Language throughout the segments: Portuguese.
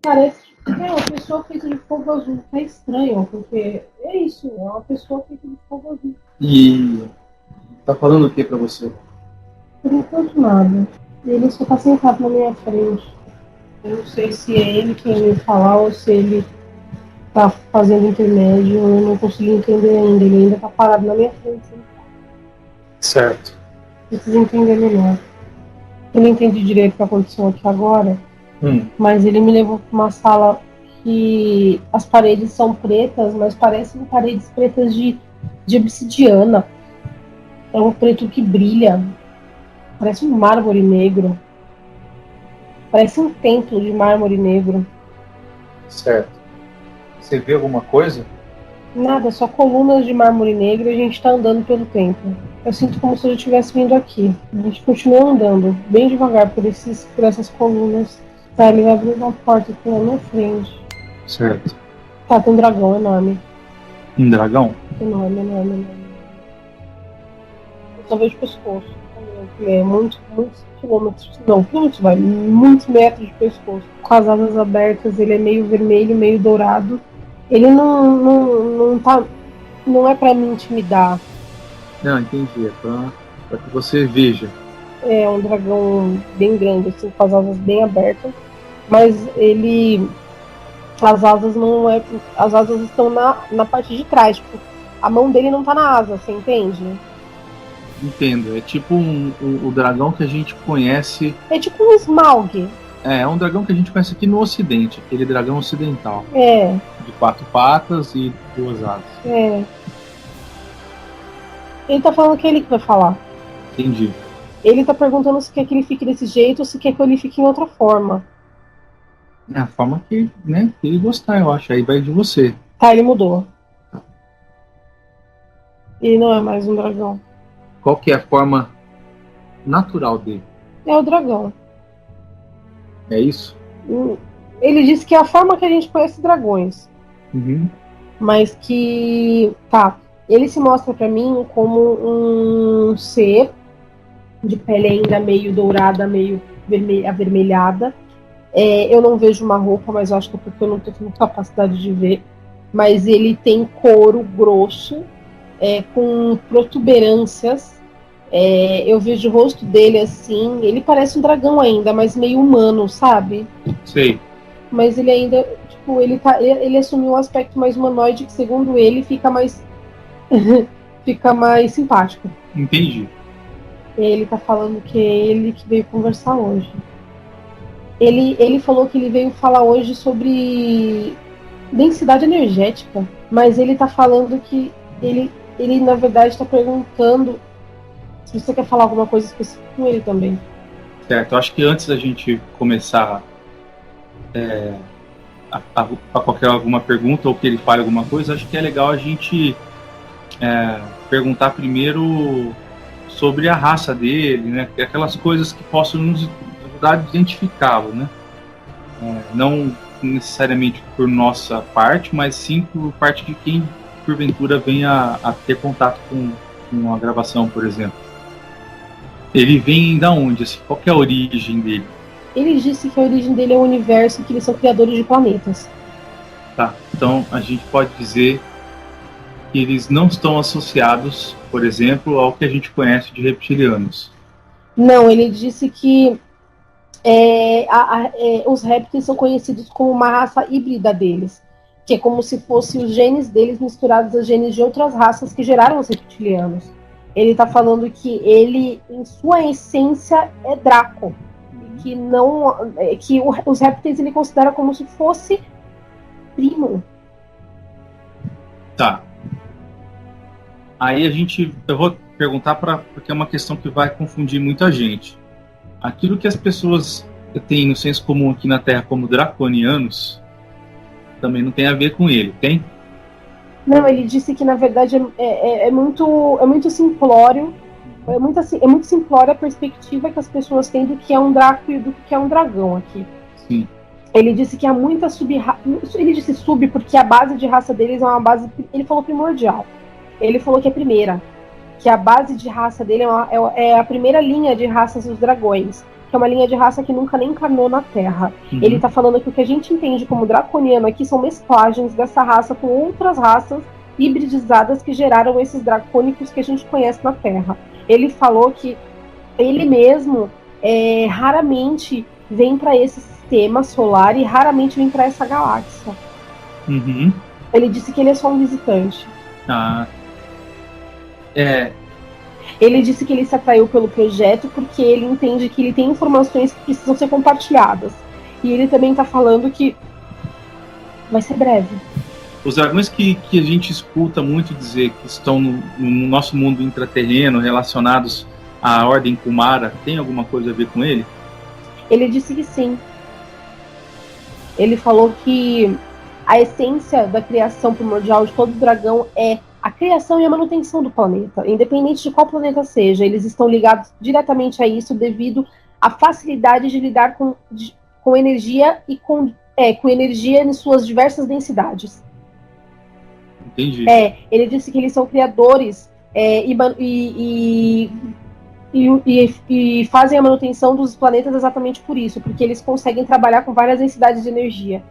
Parece uma pessoa feita de fogo azul. É estranho, porque é isso, é uma pessoa feita de fogo azul. E tá falando o que pra você? Por enquanto, nada. Ele só tá sentado na minha frente. Eu não sei se é ele quem veio falar ou se ele tá fazendo intermédio. Eu não consegui entender ainda. Ele ainda tá parado na minha frente. Certo. Preciso entender melhor. Eu não entendi direito o que aconteceu aqui agora, mas ele me levou para uma sala que as paredes são pretas, mas parecem paredes pretas de obsidiana. É um preto que brilha. Parece um mármore negro. Parece um templo de mármore negro. Certo. Você vê alguma coisa? Nada, só colunas de mármore negro e a gente tá andando pelo templo. Eu sinto como se eu já tivesse vindo aqui. A gente continua andando, bem devagar por essas colunas. Tá, ele vai abrir uma porta aqui na minha frente. Certo. Tá, tem um dragão enorme. Um dragão? Enorme, enorme, enorme. Eu só vejo pescoço. É muitos quilômetros. Não, quilômetros vai, muitos metros de pescoço. Com as asas abertas, ele é meio vermelho, meio dourado. Ele não tá. Não é pra me intimidar. Não, entendi. É pra que você veja. É um dragão bem grande, assim, com as asas bem abertas. Mas ele. As asas não é. As asas estão na parte de trás. Tipo, a mão dele não tá na asa, você entende? Entendo. É tipo o dragão que a gente conhece. É tipo um Smaug. É um dragão que a gente conhece aqui no Ocidente, aquele dragão ocidental. É. De 4 patas e 2 asas. É. Ele tá falando que é ele que vai falar. Entendi. Ele tá perguntando se quer que ele fique desse jeito ou se quer que ele fique em outra forma. É a forma que, né, que ele gostar, eu acho. Aí vai de você. Tá, ele mudou. Ele não é mais um dragão. Qual que é a forma natural dele? É o dragão. É isso? Ele disse que é a forma que a gente conhece dragões. Uhum. Mas que. Tá. Ele se mostra pra mim como um ser de pele ainda meio dourada, meio avermelhada. Eu não vejo uma roupa, mas eu acho que é porque eu não tenho capacidade de ver. Mas ele tem couro grosso, com protuberâncias. Eu vejo o rosto dele assim. Ele parece um dragão ainda, mas meio humano, sabe? Sei. Mas ele ainda. Tipo, ele assumiu um aspecto mais humanoide que, segundo ele, fica mais. fica mais simpático. Entendi. Ele tá falando que é ele que veio conversar hoje. Ele falou que ele veio falar hoje sobre densidade energética, mas ele tá falando que ele na verdade tá perguntando se você quer falar alguma coisa específica com ele também. Certo, eu acho que antes da gente começar a qualquer alguma pergunta ou que ele fale alguma coisa, acho que é legal a gente perguntar primeiro sobre a raça dele, né? Aquelas coisas que possam nos ajudar a identificá-lo, né? Não necessariamente por nossa parte, mas sim por parte de quem porventura venha a ter contato com a gravação, por exemplo. Ele vem da onde? Assim, qual que é a origem dele? Ele disse que a origem dele é o universo e que eles são criadores de planetas. Tá, então a gente pode dizer que eles não estão associados, por exemplo, ao que a gente conhece de reptilianos. Não, ele disse que os répteis são conhecidos como uma raça híbrida deles, que é como se fossem os genes deles misturados aos genes de outras raças que geraram os reptilianos. Ele está falando que ele, em sua essência, é Draco. Que não, que os répteis ele considera como se fosse primo. Tá. Aí eu vou perguntar porque é uma questão que vai confundir muita gente. Aquilo que as pessoas têm no senso comum aqui na Terra como draconianos também não tem a ver com ele, tem? Não, ele disse que na verdade é muito simplório. É muito simplório a perspectiva que as pessoas têm do que é um Draco e do que é um dragão aqui. Sim. Ele disse que há muita ele disse sub porque a base de raça deles é uma base. Ele falou primordial. Ele falou que é primeira. Que a base de raça dele é a primeira linha de raças dos dragões. Que que é uma linha de raça que nunca nem encarnou na Terra. Ele tá falando que o que a gente entende como draconiano aqui são mesclagens dessa raça com outras raças hibridizadas que geraram esses dracônicos que a gente conhece na Terra. Ele falou que ele mesmo raramente vem para esse sistema solar e raramente vem para essa galáxia. Ele disse que ele é só um visitante. Ele disse que ele se atraiu pelo projeto porque ele entende que ele tem informações que precisam ser compartilhadas. E ele também está falando que vai ser breve. Os dragões que a gente escuta muito dizer que estão no nosso mundo intraterreno, relacionados à Ordem Kumara, tem alguma coisa a ver com ele? Ele disse que sim. Ele falou que a essência da criação primordial de todo dragão é a criação e a manutenção do planeta, independente de qual planeta seja. Eles estão ligados diretamente a isso devido à facilidade de lidar com energia e com energia em suas diversas densidades. Entendi. Ele disse que eles são criadores e fazem a manutenção dos planetas exatamente por isso, porque eles conseguem trabalhar com várias densidades de energia.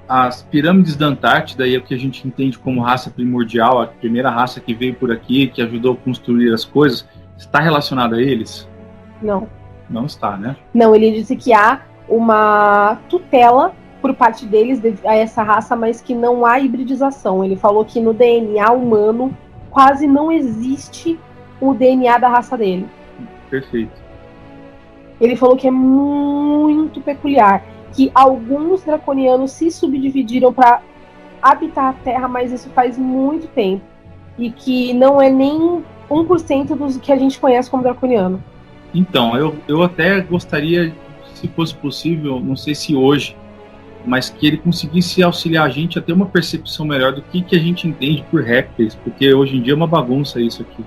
As pirâmides da Antártida é o que a gente entende como raça primordial, a primeira raça que veio por aqui, que ajudou a construir as coisas, está relacionada a eles? Não. Não está, né? Não, ele disse que há uma tutela por parte deles a essa raça, mas que não há hibridização. Ele falou que no DNA humano quase não existe o DNA da raça dele. Perfeito. Ele falou que é muito peculiar, que alguns draconianos se subdividiram para habitar a Terra, mas isso faz muito tempo. E que não é nem 1% dos que a gente conhece como draconiano. Então, eu até gostaria, se fosse possível, não sei se hoje, mas que ele conseguisse auxiliar a gente a ter uma percepção melhor do que a gente entende por répteis, porque hoje em dia é uma bagunça isso aqui.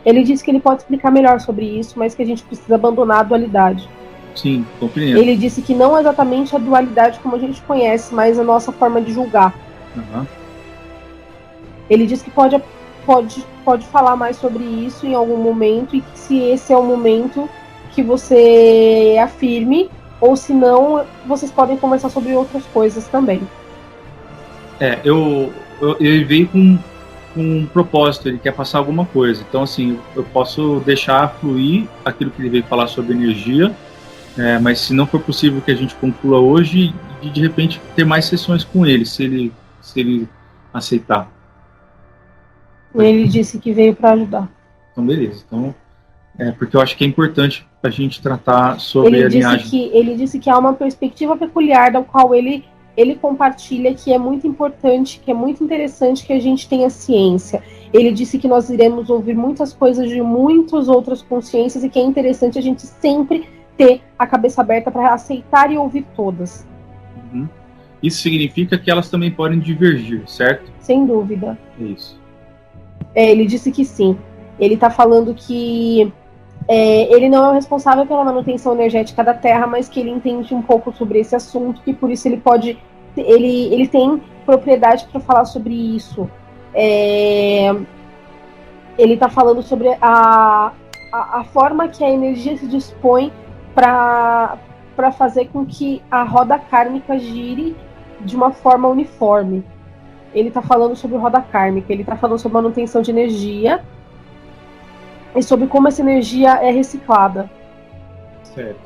Ele disse que ele pode explicar melhor sobre isso, mas que a gente precisa abandonar a dualidade. Sim, compreendo. Ele disse que não exatamente a dualidade como a gente conhece, mas a nossa forma de julgar. Ele disse que pode falar mais sobre isso em algum momento, e que se esse é o momento que você afirme, ou se não, vocês podem conversar sobre outras coisas também. Ele veio com um propósito, ele quer passar alguma coisa. Então, assim, eu posso deixar fluir aquilo que ele veio falar sobre energia, mas se não for possível que a gente conclua hoje, de repente ter mais sessões com ele, se ele aceitar. Ele disse que veio para ajudar. Então, beleza. Então, porque eu acho que é importante a gente tratar sobre a linhagem. Ele disse que há uma perspectiva peculiar da qual ele compartilha, que é muito importante, que é muito interessante que a gente tenha ciência. Ele disse que nós iremos ouvir muitas coisas de muitas outras consciências e que é interessante a gente sempre ter a cabeça aberta para aceitar e ouvir todas. Isso significa que elas também podem divergir, certo? Sem dúvida. É isso. Ele disse que sim. Ele está falando que ele não é o responsável pela manutenção energética da Terra, mas que ele entende um pouco sobre esse assunto, que por isso ele tem propriedade para falar sobre isso. Ele está falando sobre a forma que a energia se dispõe para fazer com que a roda kármica gire de uma forma uniforme. Ele está falando sobre roda kármica, ele está falando sobre manutenção de energia e sobre como essa energia é reciclada. Certo.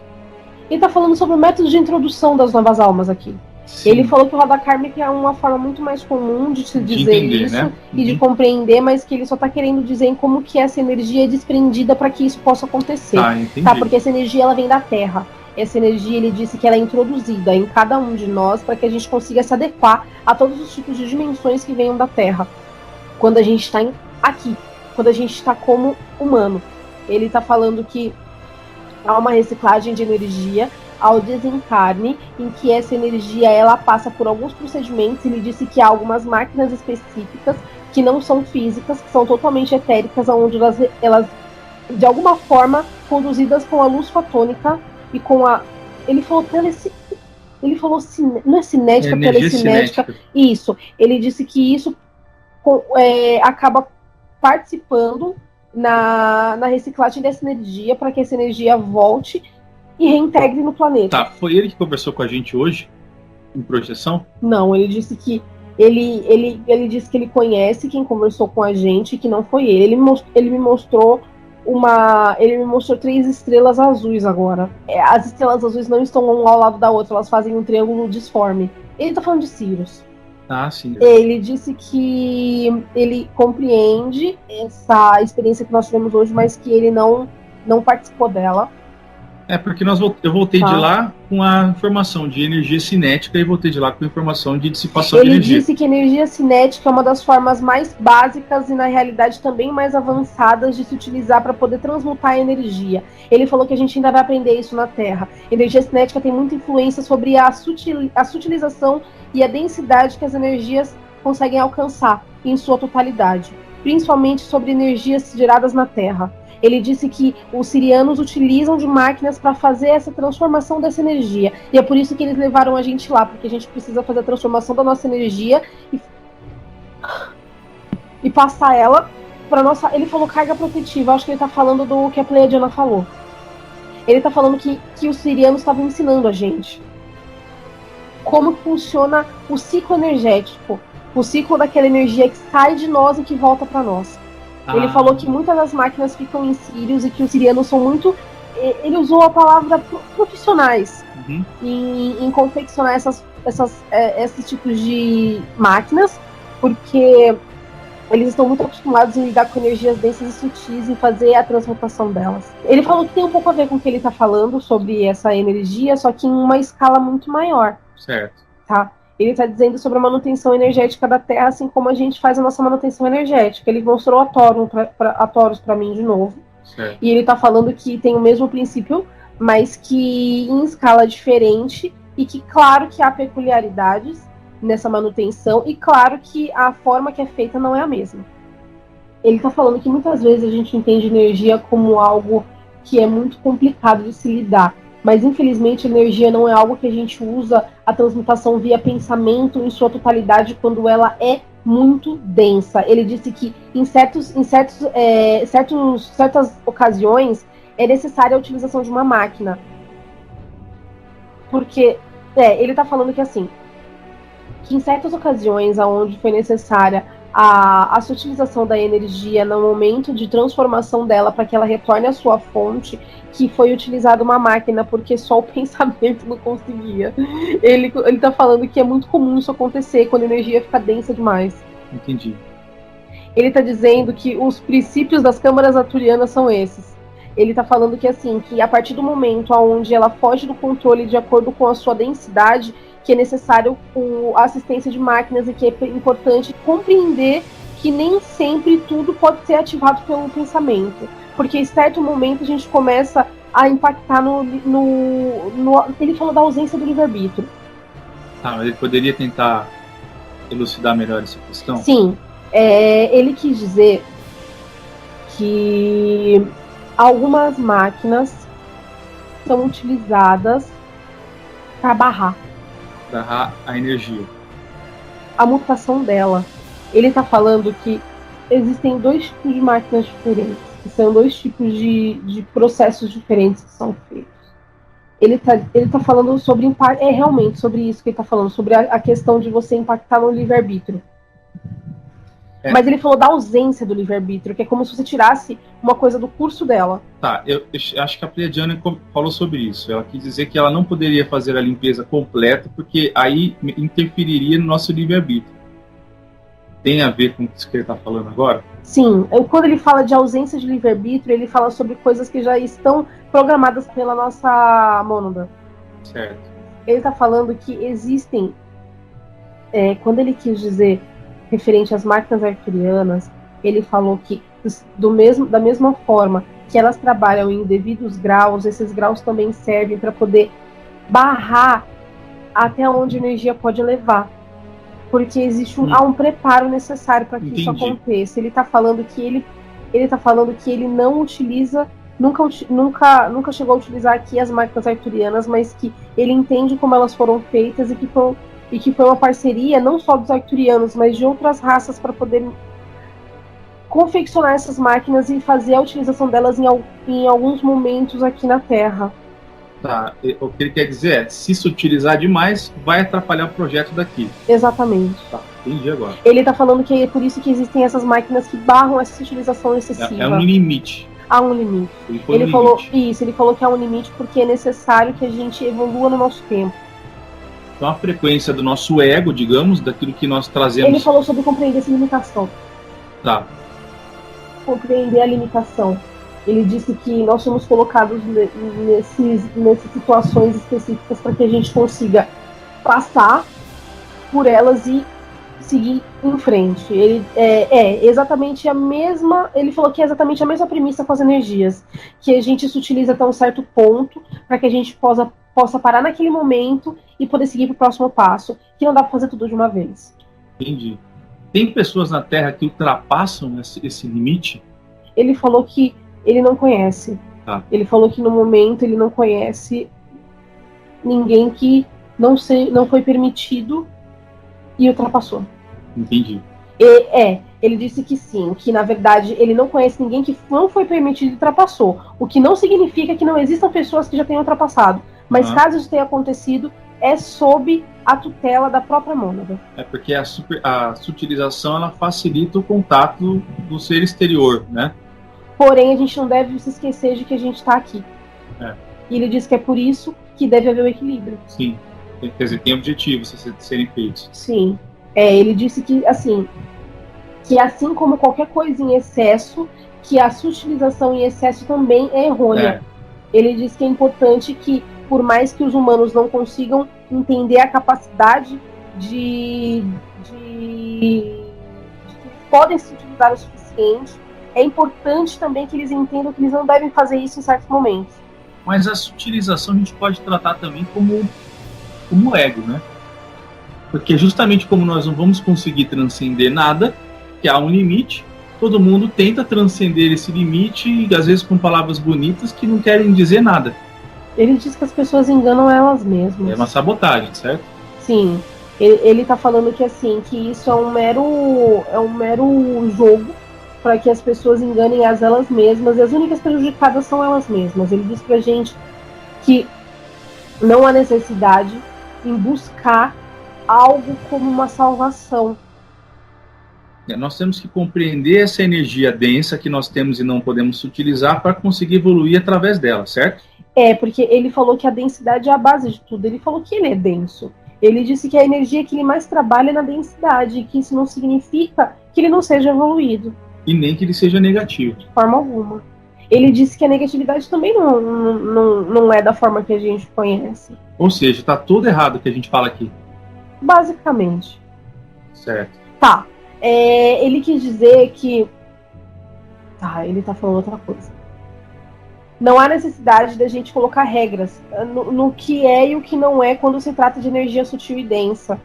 Ele está falando sobre o método de introdução das novas almas aqui. Sim. Ele falou que roda kármica é uma forma muito mais comum de se dizer entender, isso, né? E de compreender, mas que ele só está querendo dizer em como que essa energia é desprendida para que isso possa acontecer. Tá? Porque essa energia ela vem da Terra. Essa energia, ele disse que ela é introduzida em cada um de nós para que a gente consiga se adequar a todos os tipos de dimensões que venham da Terra. Quando a gente está aqui, quando a gente está como humano. Ele está falando que há uma reciclagem de energia ao desencarne, em que essa energia ela passa por alguns procedimentos. Ele disse que há algumas máquinas específicas que não são físicas, que são totalmente etéricas, onde elas de alguma forma conduzidas com a luz fotônica e com a... Ele falou não é cinética, telecinética. Isso. Ele disse que isso acaba participando na reciclagem dessa energia para que essa energia volte e reintegre no planeta. Tá, foi ele que conversou com a gente hoje, em projeção? Não, ele disse que ele disse que ele conhece quem conversou com a gente, que não foi ele. Ele me mostrou 3 estrelas azuis agora. As estrelas azuis não estão uma ao lado da outra, elas fazem um triângulo disforme. Ele tá falando de Sirius. Ah, sim. Ele disse que ele compreende essa experiência que nós tivemos hoje, mas que ele não participou dela. Porque eu voltei de lá com a informação de energia cinética e voltei de lá com a informação de dissipação de energia. Ele disse que energia cinética é uma das formas mais básicas e, na realidade, também mais avançadas de se utilizar para poder transmutar a energia. Ele falou que a gente ainda vai aprender isso na Terra. Energia cinética tem muita influência sobre a sutilização e a densidade que as energias conseguem alcançar em sua totalidade, principalmente sobre energias geradas na Terra. Ele disse que os sirianos utilizam de máquinas para fazer essa transformação dessa energia. E é por isso que eles levaram a gente lá, porque a gente precisa fazer a transformação da nossa energia e passar ela para nossa... Ele falou carga protetiva, acho que ele está falando do que a Pleiadiana falou. Ele está falando que os sirianos estavam ensinando a gente como funciona o ciclo energético, o ciclo daquela energia que sai de nós e que volta para nós. Ele falou que muitas das máquinas ficam em Sirius e que os sirianos são muito... Ele usou a palavra profissionais em confeccionar esses tipos de máquinas, porque eles estão muito acostumados em lidar com energias densas e sutis e fazer a transmutação delas. Ele falou que tem um pouco a ver com o que ele está falando sobre essa energia, só que em uma escala muito maior. Certo. Tá? Ele está dizendo sobre a manutenção energética da Terra, assim como a gente faz a nossa manutenção energética. Ele mostrou a Taurus para mim de novo. Certo. E ele está falando que tem o mesmo princípio, mas que em escala diferente, e que claro que há peculiaridades nessa manutenção, e claro que a forma que é feita não é a mesma. Ele está falando que muitas vezes a gente entende energia como algo que é muito complicado de se lidar. Mas, infelizmente, a energia não é algo que a gente usa a transmutação via pensamento em sua totalidade quando ela é muito densa. Ele disse que em certas ocasiões é necessária a utilização de uma máquina. Porque, ele está falando que assim, que em certas ocasiões onde foi necessária a utilização da energia no momento de transformação dela para que ela retorne à sua fonte, que foi utilizada uma máquina porque só o pensamento não conseguia. Ele tá falando que é muito comum isso acontecer quando a energia fica densa demais. Entendi. Ele tá dizendo que os princípios das câmaras arturianas são esses. Ele tá falando que assim, que a partir do momento onde ela foge do controle de acordo com a sua densidade, que é necessário a assistência de máquinas e que é importante compreender que nem sempre tudo pode ser ativado pelo pensamento. Porque em certo momento a gente começa a impactar ele falou da ausência do livre-arbítrio. Mas ele poderia tentar elucidar melhor essa questão? Sim. Ele quis dizer que algumas máquinas são utilizadas para barrar a energia. A mutação dela. Ele está falando que existem 2 tipos de máquinas diferentes, que são 2 tipos de processos diferentes que são feitos. Ele tá falando sobre realmente sobre isso que ele está falando, sobre a questão de você impactar no livre-arbítrio. Mas ele falou da ausência do livre-arbítrio, que é como se você tirasse uma coisa do curso dela. Eu acho que a Pleiadiana falou sobre isso. Ela quis dizer que ela não poderia fazer a limpeza completa, porque aí interferiria no nosso livre-arbítrio. Tem a ver com isso que ele está falando agora? Sim. Quando ele fala de ausência de livre-arbítrio, ele fala sobre coisas que já estão programadas pela nossa mônada. Certo. Ele está falando que existem... quando ele quis dizer referente às máquinas arturianas, ele falou que da mesma forma que elas trabalham em devidos graus, esses graus também servem para poder barrar até onde a energia pode levar. Porque existe há um preparo necessário para que isso aconteça. Ele está falando que ele não utiliza, nunca chegou a utilizar aqui as máquinas arturianas, mas que ele entende como elas foram feitas e que foi uma parceria não só dos arturianos, mas de outras raças para poder confeccionar essas máquinas e fazer a utilização delas em alguns momentos aqui na Terra. Tá. O que ele quer dizer é, se se utilizar demais, vai atrapalhar o projeto daqui. Exatamente. Tá, entendi agora. Ele está falando que é por isso que existem essas máquinas que barram essa utilização excessiva. É um limite. Há um limite. Ele falou isso, ele falou que há um limite porque é necessário que a gente evolua no nosso tempo. Então a frequência do nosso ego, digamos, daquilo que nós trazemos... Ele falou sobre compreender essa limitação. Tá. Compreender a limitação. Ele disse que nós somos colocados nessas situações específicas para que a gente consiga passar por elas e seguir em frente. Ele exatamente a mesma. Ele falou que é exatamente a mesma premissa com as energias, que a gente se utiliza até um certo ponto para que a gente possa parar naquele momento e poder seguir para o próximo passo, que não dá para fazer tudo de uma vez. Entendi. Tem pessoas na Terra que ultrapassam esse limite? Ele falou que ele não conhece. Ah. Ele falou que no momento ele não conhece ninguém que não foi permitido e ultrapassou. Entendi. Ele disse que sim, que na verdade ele não conhece ninguém que não foi permitido e ultrapassou. O que não significa que não existam pessoas que já tenham ultrapassado. Mas caso isso tenha acontecido, é sob a tutela da própria mônada. É porque a sutilização ela facilita o contato do ser exterior, né? Porém, a gente não deve se esquecer de que a gente está aqui. E ele diz que é por isso que deve haver o equilíbrio. Sim. Quer dizer, tem objetivos a serem feitos. Sim. Ele disse que assim como qualquer coisa em excesso, que a sutilização em excesso também é errônea. Ele diz que é importante que, por mais que os humanos não consigam entender a capacidade de que podem se utilizar o suficiente, é importante também que eles entendam que eles não devem fazer isso em certos momentos. Mas a sutilização a gente pode tratar também como ego, né? Porque justamente como nós não vamos conseguir transcender nada, que há um limite, todo mundo tenta transcender esse limite, e às vezes com palavras bonitas que não querem dizer nada. Ele diz que as pessoas enganam elas mesmas. É uma sabotagem, certo? Sim. Ele tá falando que assim, que isso é um mero jogo para que as pessoas enganem elas mesmas, e as únicas prejudicadas são elas mesmas. Ele diz pra gente que não há necessidade em buscar algo como uma salvação. Nós temos que compreender essa energia densa que nós temos e não podemos utilizar para conseguir evoluir através dela, certo? Porque ele falou que a densidade é a base de tudo. Ele falou que ele é denso. Ele disse que a energia que ele mais trabalha é na densidade, e que isso não significa que ele não seja evoluído. E nem que ele seja negativo. De forma alguma. Ele disse que a negatividade também não é da forma que a gente conhece. Ou seja, está tudo errado o que a gente fala aqui. Basicamente. Certo. Tá. Ele quis dizer que... ele tá falando outra coisa. Não há necessidade da gente colocar regras no que é e o que não é quando se trata de energia sutil e densa.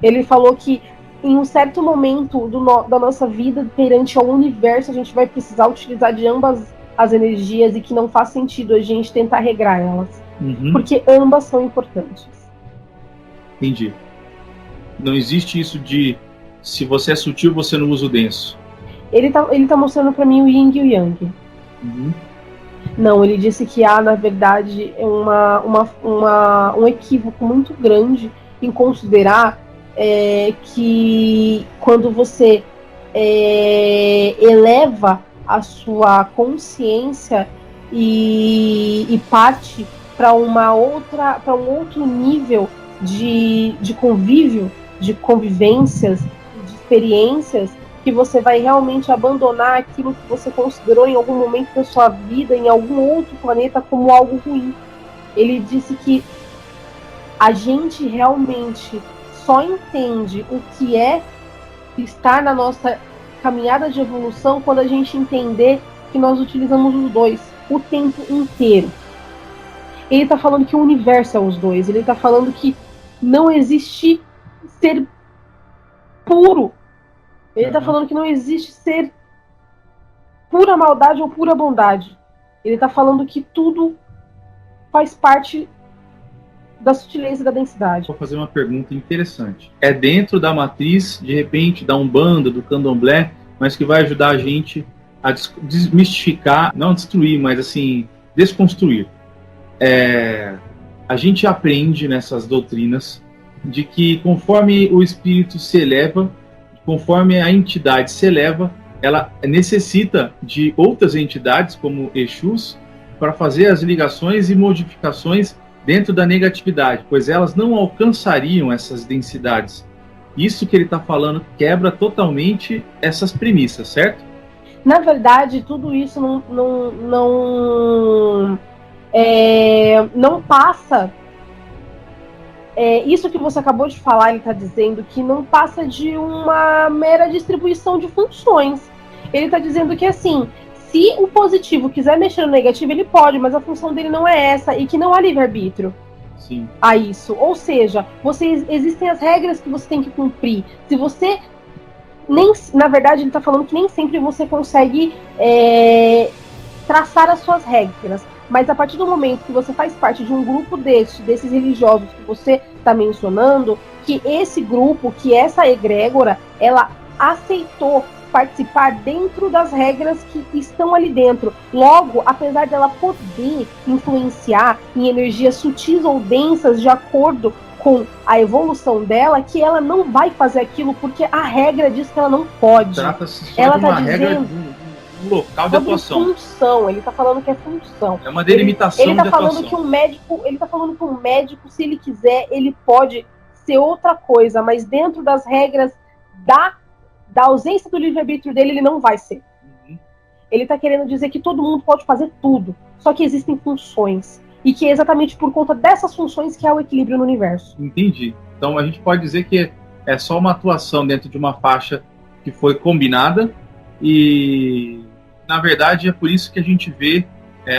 Ele falou que em um certo momento da nossa vida perante ao universo, a gente vai precisar utilizar de ambas as energias e que não faz sentido a gente tentar regrar elas. Uhum. Porque ambas são importantes. Entendi. Não existe isso de se você é sutil, você não usa o denso. Ele tá mostrando pra mim o Yin e o Yang. Uhum. Não, ele disse que há, na verdade, um equívoco muito grande em considerar que quando você eleva a sua consciência e parte para um outro nível de convívio, de convivências, de experiências, que você vai realmente abandonar aquilo que você considerou em algum momento da sua vida, em algum outro planeta, como algo ruim. Ele disse que a gente realmente só entende o que é estar na nossa caminhada de evolução quando a gente entender que nós utilizamos os dois o tempo inteiro. Ele está falando que o universo é os dois. Ele está falando que não existe ser puro. Ele está falando que não existe ser pura maldade ou pura bondade. Ele está falando que tudo faz parte da sutileza e da densidade. Vou fazer uma pergunta interessante. É dentro da matriz, de repente, da Umbanda, do Candomblé, mas que vai ajudar a gente a desmistificar, não destruir, mas assim, desconstruir a gente aprende nessas doutrinas de que conforme o espírito se eleva, conforme a entidade se eleva, ela necessita de outras entidades, como Exus, para fazer as ligações e modificações dentro da negatividade, pois elas não alcançariam essas densidades. Isso que ele está falando quebra totalmente essas premissas, certo? Na verdade, tudo isso não passa. Isso que você acabou de falar, ele está dizendo que não passa de uma mera distribuição de funções. Ele está dizendo que, assim, se o positivo quiser mexer no negativo, ele pode, mas a função dele não é essa, e que não há livre-arbítrio a isso. Ou seja, existem as regras que você tem que cumprir. Se você... na verdade, ele está falando que nem sempre você consegue traçar as suas regras. Mas a partir do momento que você faz parte de um grupo desses religiosos que você está mencionando, que esse grupo, que essa egrégora, ela aceitou participar dentro das regras que estão ali dentro. Logo, apesar dela poder influenciar em energias sutis ou densas de acordo com a evolução dela, que ela não vai fazer aquilo porque a regra diz que ela não pode. Trata-se só ela de uma regra do local de atuação. Função, ele está falando que é função. É uma delimitação ele tá de falando atuação. Que um médico, ele está falando que um médico, se ele quiser, ele pode ser outra coisa, mas dentro das regras da ausência do livre-arbítrio dele, ele não vai ser. Ele está querendo dizer que todo mundo pode fazer tudo, só que existem funções. E que é exatamente por conta dessas funções que há o equilíbrio no universo. Entendi. Então a gente pode dizer que é só uma atuação dentro de uma faixa que foi combinada e, na verdade, é por isso que a gente vê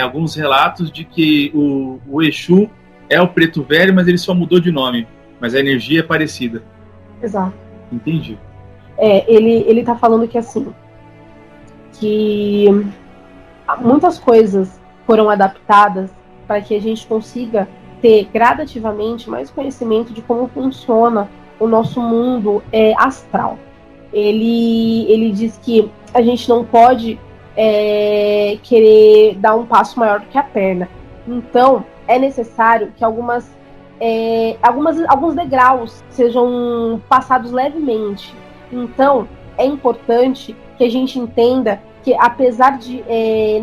alguns relatos de que o Exu é o Preto Velho, mas ele só mudou de nome. Mas a energia é parecida. Exato. Entendi. Ele tá falando que, assim, que muitas coisas foram adaptadas para que a gente consiga ter gradativamente mais conhecimento de como funciona o nosso mundo astral. Ele diz que a gente não pode querer dar um passo maior do que a perna. Então, é necessário que alguns degraus sejam passados levemente. Então, é importante que a gente entenda que, apesar de,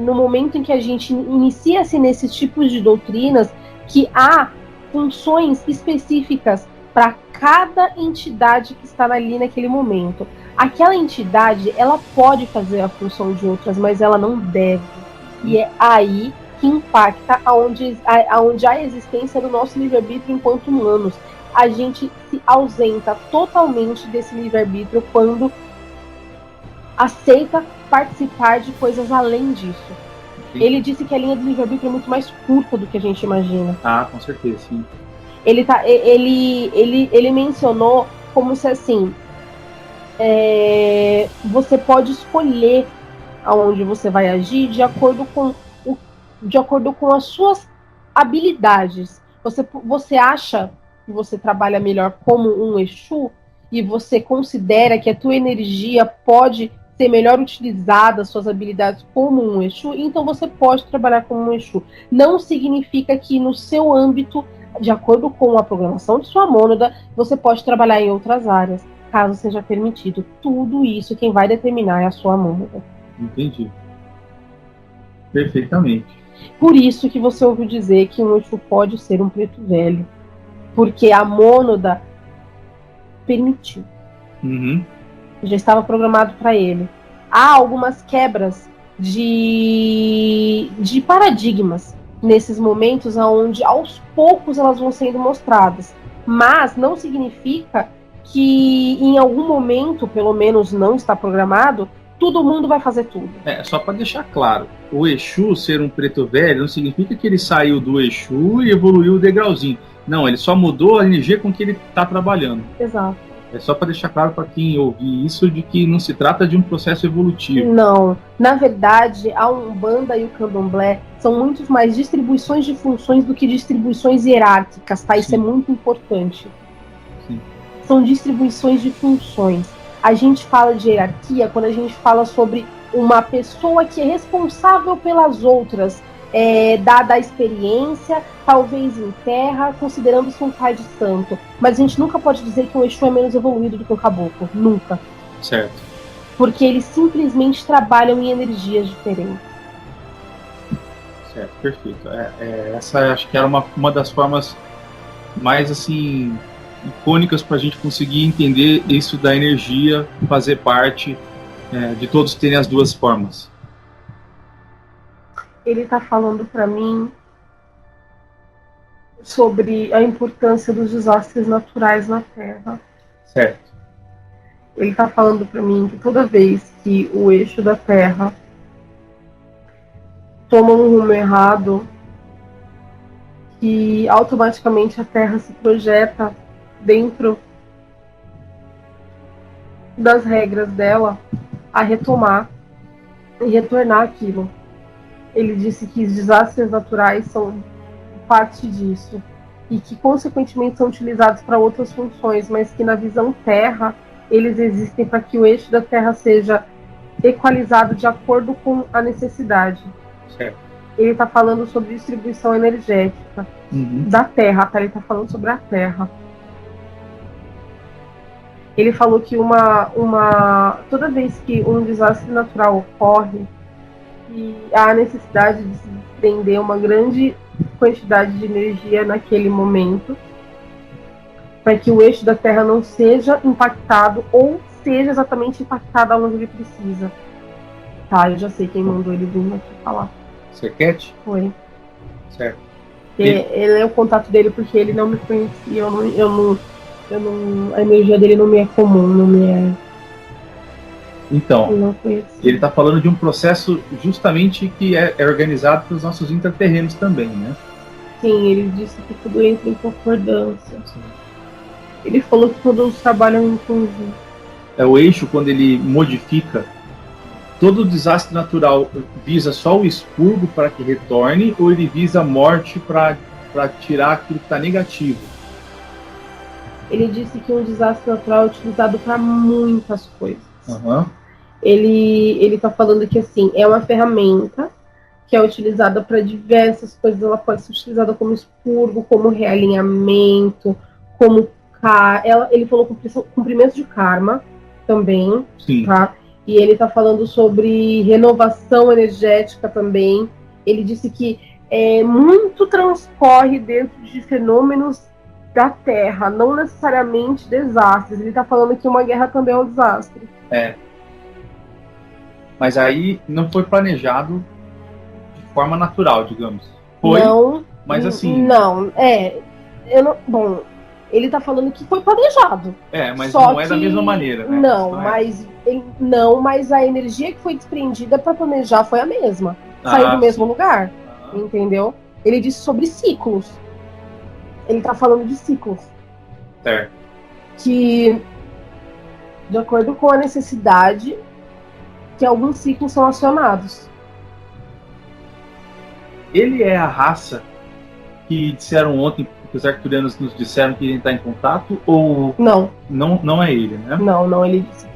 no momento em que a gente inicia-se nesses tipos de doutrinas, que há funções específicas para cada entidade que está ali naquele momento. Aquela entidade, ela pode fazer a função de outras, mas ela não deve. E é aí que impacta aonde há a existência do nosso livre-arbítrio enquanto humanos. A gente se ausenta totalmente desse livre-arbítrio quando aceita participar de coisas além disso. Sim. Ele disse que a linha do livre-arbítrio é muito mais curta do que a gente imagina. Ah, com certeza, sim. Ele mencionou como se, assim, você pode escolher aonde você vai agir de acordo com as suas habilidades. Você acha que você trabalha melhor como um Exu e você considera que a tua energia pode ser melhor utilizada, suas habilidades como um Exu, então você pode trabalhar como um Exu. Não significa que no seu âmbito, de acordo com a programação de sua mônada, você pode trabalhar em outras áreas, caso seja permitido. Tudo isso quem vai determinar é a sua mônada. Entendi. Perfeitamente. Por isso que você ouviu dizer que um Exu pode ser um preto velho, porque a mônada permitiu. Uhum. Já estava programado para ele. Há algumas quebras de paradigmas nesses momentos onde aos poucos elas vão sendo mostradas, mas não significa que em algum momento, pelo menos não está programado, todo mundo vai fazer tudo. Só para deixar claro, o Exu ser um preto velho não significa que ele saiu do Exu e evoluiu o degrauzinho. Não, ele só mudou a energia com que ele está trabalhando. Exato. É só para deixar claro para quem ouvir isso de que não se trata de um processo evolutivo. Não. Na verdade, a Umbanda e o Candomblé são muito mais distribuições de funções do que distribuições hierárquicas, tá? Isso é muito importante. Sim. São distribuições de funções. A gente fala de hierarquia quando a gente fala sobre uma pessoa que é responsável pelas outras. dada a experiência, talvez em terra, considerando-se um pai de santo. Mas a gente nunca pode dizer que um Exu é menos evoluído do que um caboclo. Nunca. Certo. Porque eles simplesmente trabalham em energias diferentes. Certo, perfeito. Essa acho que era uma das formas mais assim icônicas para a gente conseguir entender isso da energia, fazer parte de todos terem as duas formas. Ele está falando para mim sobre a importância dos desastres naturais na Terra. Certo. Ele está falando para mim que toda vez que o eixo da Terra toma um rumo errado, que automaticamente a Terra se projeta dentro das regras dela a retomar e retornar aquilo. Ele disse que os desastres naturais são parte disso e que, consequentemente, são utilizados para outras funções, mas que, na visão Terra, eles existem para que o eixo da Terra seja equalizado de acordo com a necessidade. Certo. Ele está falando sobre distribuição energética da Terra, tá? Ele está falando sobre a Terra. Ele falou que toda vez que um desastre natural ocorre, e há necessidade de se desprender uma grande quantidade de energia naquele momento, para que o eixo da Terra não seja impactado ou seja exatamente impactado onde ele precisa. Tá, eu já sei quem mandou ele vir aqui falar. Serquete? Foi. Certo. Ele é o contato dele porque ele não me conhecia, a energia dele não me é comum, não me é. Então, ele está falando de um processo justamente que é organizado pelos nossos intraterrenos também, né? Sim, ele disse que tudo entra em concordância. Sim. Ele falou que todos trabalham em conjunto. O eixo, quando ele modifica, todo desastre natural visa só o expurgo para que retorne, ou ele visa a morte para tirar aquilo que está negativo? Ele disse que um desastre natural é utilizado para muitas coisas. Uhum. Ele está falando que assim, é uma ferramenta que é utilizada para diversas coisas. Ela pode ser utilizada como expurgo, como realinhamento, como ele falou cumprimento de karma também. Sim. Tá? E ele está falando sobre renovação energética também. Ele disse que muito transcorre dentro de fenômenos da Terra, não necessariamente desastres. Ele está falando que uma guerra também é um desastre. Mas aí não foi planejado de forma natural, digamos. Foi, não, mas assim... Não, bom, ele tá falando que foi planejado. Mas não é da mesma maneira, né? Mas a energia que foi desprendida para planejar foi a mesma. Saiu do mesmo lugar, entendeu? Ele disse sobre ciclos. Ele tá falando de ciclos. Certo. Que, de acordo com a necessidade, que alguns ciclos são acionados. Ele é a raça que disseram ontem, que os arcturianos nos disseram que iriam estar em contato, ou... Não é ele, né? Não, ele disse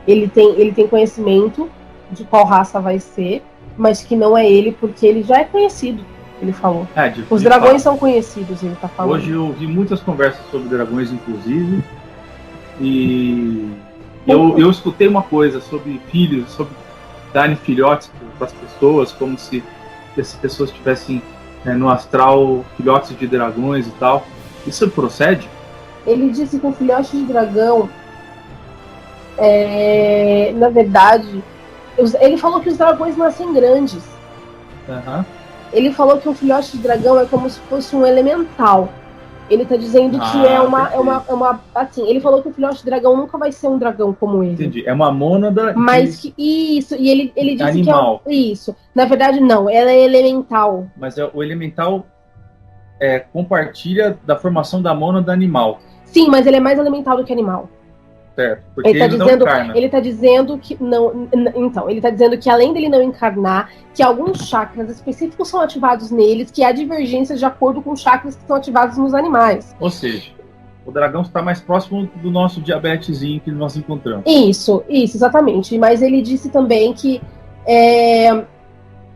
que ele tem conhecimento de qual raça vai ser, mas que não é ele, porque ele já é conhecido, ele falou. Os dragões são conhecidos, ele tá falando. Hoje eu ouvi muitas conversas sobre dragões, inclusive, e eu escutei uma coisa sobre filhos, sobre darem filhotes para as pessoas, como se as pessoas tivessem no astral filhotes de dragões e tal. Isso procede? Ele disse que o filhote de dragão, na verdade, ele falou que os dragões nascem grandes. Uhum. Ele falou que um filhote de dragão é como se fosse um elemental. Ele tá dizendo que assim, ele falou que o filhote de dragão nunca vai ser um dragão como ele. Entendi. É uma mônada. Mas que isso, e ele disse animal. Que isso. Na verdade, não, ela é elemental. Mas o elemental compartilha da formação da mônada animal. Sim, mas ele é mais elemental do que animal. Certo, porque ele não encarna. Ele tá dizendo que não. Então, ele tá dizendo que além dele não encarnar, que alguns chakras específicos são ativados neles, que há divergências de acordo com os chakras que são ativados nos animais. Ou seja, o dragão está mais próximo do nosso diabetezinho que nós encontramos. Isso, exatamente. Mas ele disse também que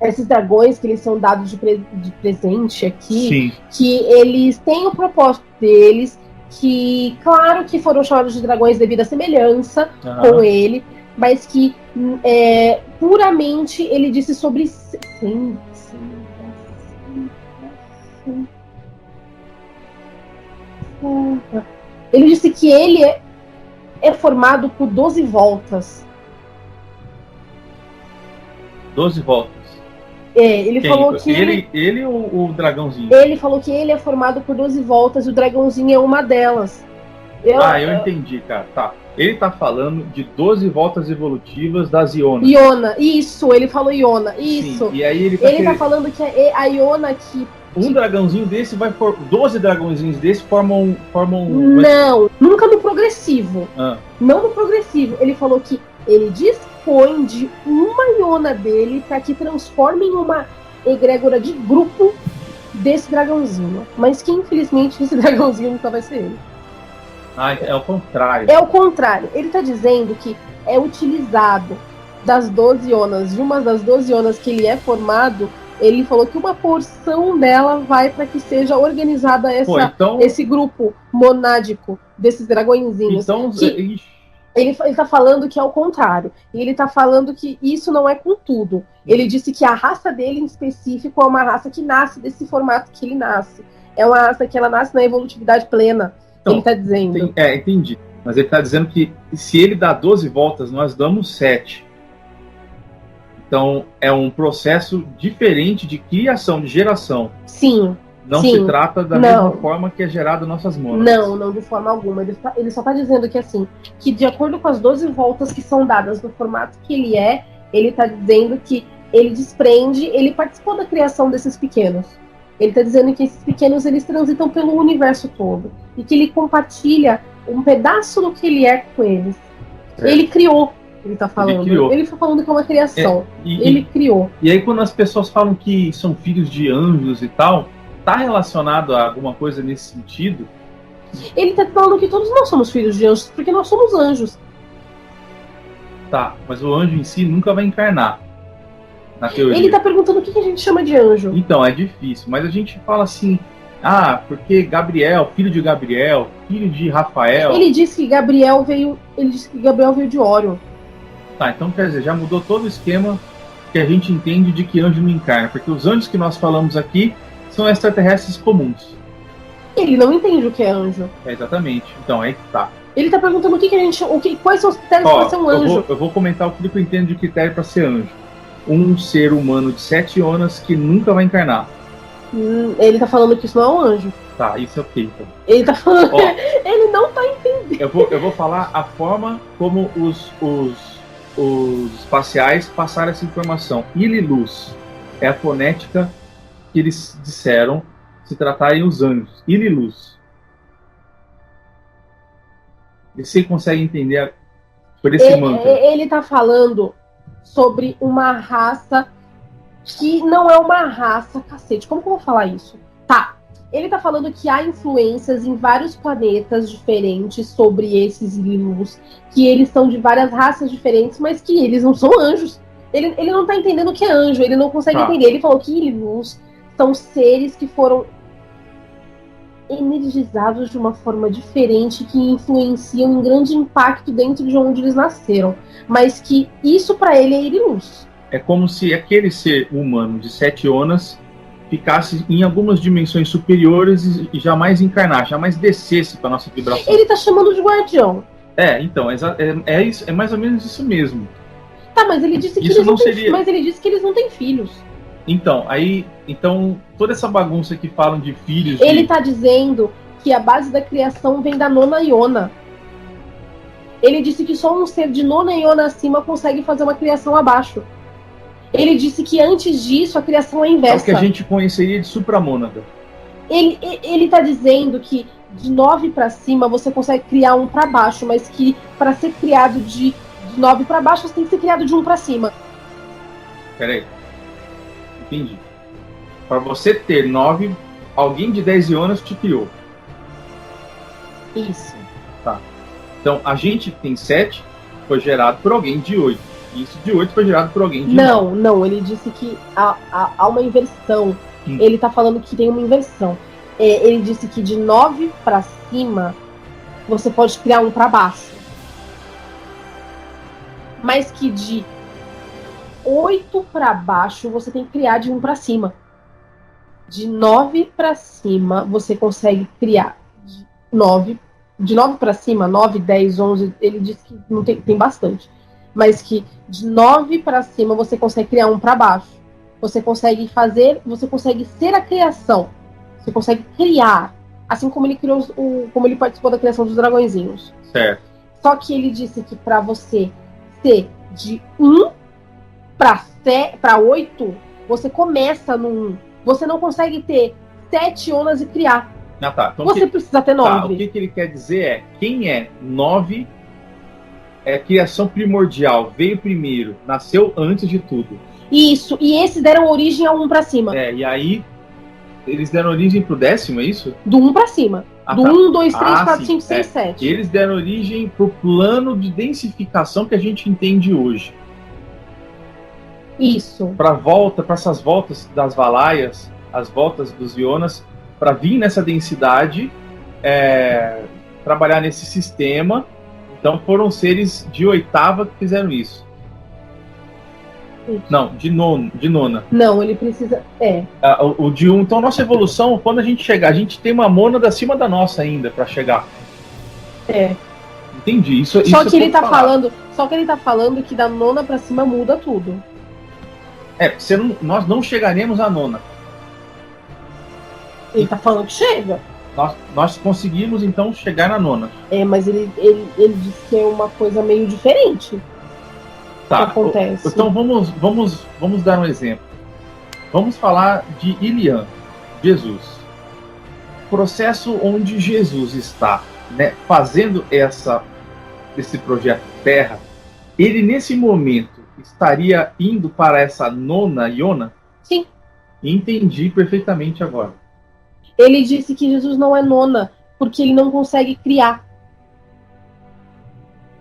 esses dragões que eles são dados de presente aqui, Sim. que eles têm o propósito deles, que claro que foram chamados de dragões devido à semelhança com ele, mas que puramente ele disse sobre ele disse que ele é formado por 12 voltas. 12 voltas. Ele falou que ele ou o dragãozinho? Ele falou que ele é formado por 12 voltas e o dragãozinho é uma delas. Eu entendi, cara. Tá. Ele tá falando de 12 voltas evolutivas das Ionas. Iona, isso, ele falou Iona, isso. Sim, e aí ele tá falando que a Iona que... Um dragãozinho desse vai for 12 dragãozinhos desse formam Não, nunca no progressivo. Não no progressivo. Ele falou que ele dispõe de uma Iona dele para que transforme em uma egrégora de grupo desse dragãozinho. Mas que infelizmente esse dragãozinho nunca vai ser ele. É o contrário. É o contrário. Ele tá dizendo que é utilizado das 12 Ionas, de uma das 12 Ionas que ele é formado, ele falou que uma porção dela vai para que seja organizada esse grupo monádico desses dragõezinhos. Então, ele tá falando que é o contrário. E ele tá falando que isso não é com tudo. Ele disse que a raça dele em específico é uma raça que nasce desse formato que ele nasce. É uma raça que ela nasce na evolutividade plena. Então, ele tá dizendo. Entendi. Mas ele tá dizendo que se ele dá 12 voltas, nós damos 7. Então, é um processo diferente de criação, de geração. Sim. Não se trata da mesma forma que é gerado nossas mônadas. Não, de forma alguma. Ele só está dizendo que assim, que de acordo com as 12 voltas que são dadas no formato que ele está dizendo que ele desprende, ele participou da criação desses pequenos. Ele está dizendo que esses pequenos eles transitam pelo universo todo e que ele compartilha um pedaço do que ele é com eles. Ele criou. Ele tá falando. Ele tá falando que é uma criação. Ele criou. E aí quando as pessoas falam que são filhos de anjos e tal, tá relacionado a alguma coisa nesse sentido? Ele tá falando que todos nós somos filhos de anjos, porque nós somos anjos. Tá, mas o anjo em si nunca vai encarnar, na teoria. Ele tá perguntando o que a gente chama de anjo. Então, é difícil, mas a gente fala assim, porque Gabriel, filho de Gabriel, filho de Rafael... Ele disse que Gabriel veio de Órion. Tá, então quer dizer, já mudou todo o esquema que a gente entende de que anjo não encarna, porque os anjos que nós falamos aqui são extraterrestres comuns. Ele não entende o que é anjo. Exatamente, então aí que tá. Ele tá perguntando quais são os critérios para ser um anjo. Eu vou comentar o que eu entendo de critério para ser anjo. Um ser humano de 7 Ionas que nunca vai encarnar. Ele tá falando que isso não é um anjo. Tá, isso é ok, então. Ele tá falando... ele não tá entendendo. Eu vou falar a forma como os espaciais passaram essa informação. Ililuz é a fonética que eles disseram se tratarem os anjos. Ililuz. Você consegue entender por esse mantra? Ele tá falando sobre uma raça que não é uma raça, cacete. Como que eu vou falar isso? Tá. Ele tá falando que há influências em vários planetas diferentes sobre esses Ililuz, que eles são de várias raças diferentes, mas que eles não são anjos. Ele não tá entendendo o que é anjo, ele não consegue entender. Ele falou que Ililuz são seres que foram energizados de uma forma diferente, que influenciam um grande impacto dentro de onde eles nasceram. Mas que isso para ele é Ililuz. É como se aquele ser humano de 7 Ionas ficasse em algumas dimensões superiores e jamais encarnasse, jamais descesse para nossa vibração. Ele tá chamando de guardião. Então, é mais ou menos isso mesmo. Tá, mas ele disse que isso mas ele disse que eles não têm filhos. Então, toda essa bagunça que falam de filhos... Ele tá dizendo que a base da criação vem da 9ª Iona. Ele disse que só um ser de 9ª Iona acima consegue fazer uma criação abaixo. Ele disse que antes disso a criação é inversa. É o que a gente conheceria de supramônada. Ele tá dizendo que de 9 para cima você consegue criar um para baixo, mas que para ser criado de 9 para baixo você tem que ser criado de 1 para cima. Peraí. Entendi. Para você ter 9, alguém de 10 Ionas te criou. Isso. Tá. Então a gente tem 7, foi gerado por alguém de 8. Isso de 8 foi gerado por alguém de 9. Não, ele disse que há uma inversão. Ele tá falando que tem uma inversão. Ele disse que de 9 para cima, você pode criar um para baixo. Mas que de 8 para baixo, você tem que criar de 1 para cima. De 9 para cima, você consegue criar de 9 para cima, 9, 10, 11, ele disse que não tem bastante. Mas que de 9 para cima, você consegue criar um para baixo. Você consegue ser a criação. Você consegue criar. Assim como ele criou como ele participou da criação dos dragõezinhos. Certo. Só que ele disse que para você ser de 1 para 8, você começa no 1. Você não consegue ter 7 Ionas e criar. Ah, tá. Então, você precisa ter 9. Tá, o que ele quer dizer é, quem é 9 é criação primordial, veio primeiro, nasceu antes de tudo. Isso, e esses deram origem ao 1 para cima. E aí eles deram origem pro 10º, é isso? Do 1 para cima. Do tá. 1, 2, 3, 4, 5, 6, 7. Eles deram origem pro plano de densificação que a gente entende hoje. Isso. Para essas voltas das Valaias, as voltas dos Ionas, para vir nessa densidade, trabalhar nesse sistema. Então foram seres de 8ª que fizeram isso. Não, de nona. Não, ele precisa. O de 1. Então, nossa evolução, quando a gente chegar, a gente tem uma mônada acima da nossa ainda para chegar. Entendi. Só que ele tá falando que da 9ª para cima muda tudo. Nós não chegaremos à 9ª. Ele tá falando que chega. Nós conseguimos então chegar na 9ª. Mas ele disse que é uma coisa meio diferente. Tá. Que acontece. Então vamos dar um exemplo. Vamos falar de Ilian, Jesus. O processo onde Jesus está, né, fazendo esse projeto Terra, ele nesse momento estaria indo para essa 9ª Iona? Sim. Entendi perfeitamente agora. Ele disse que Jesus não é 9ª, porque ele não consegue criar.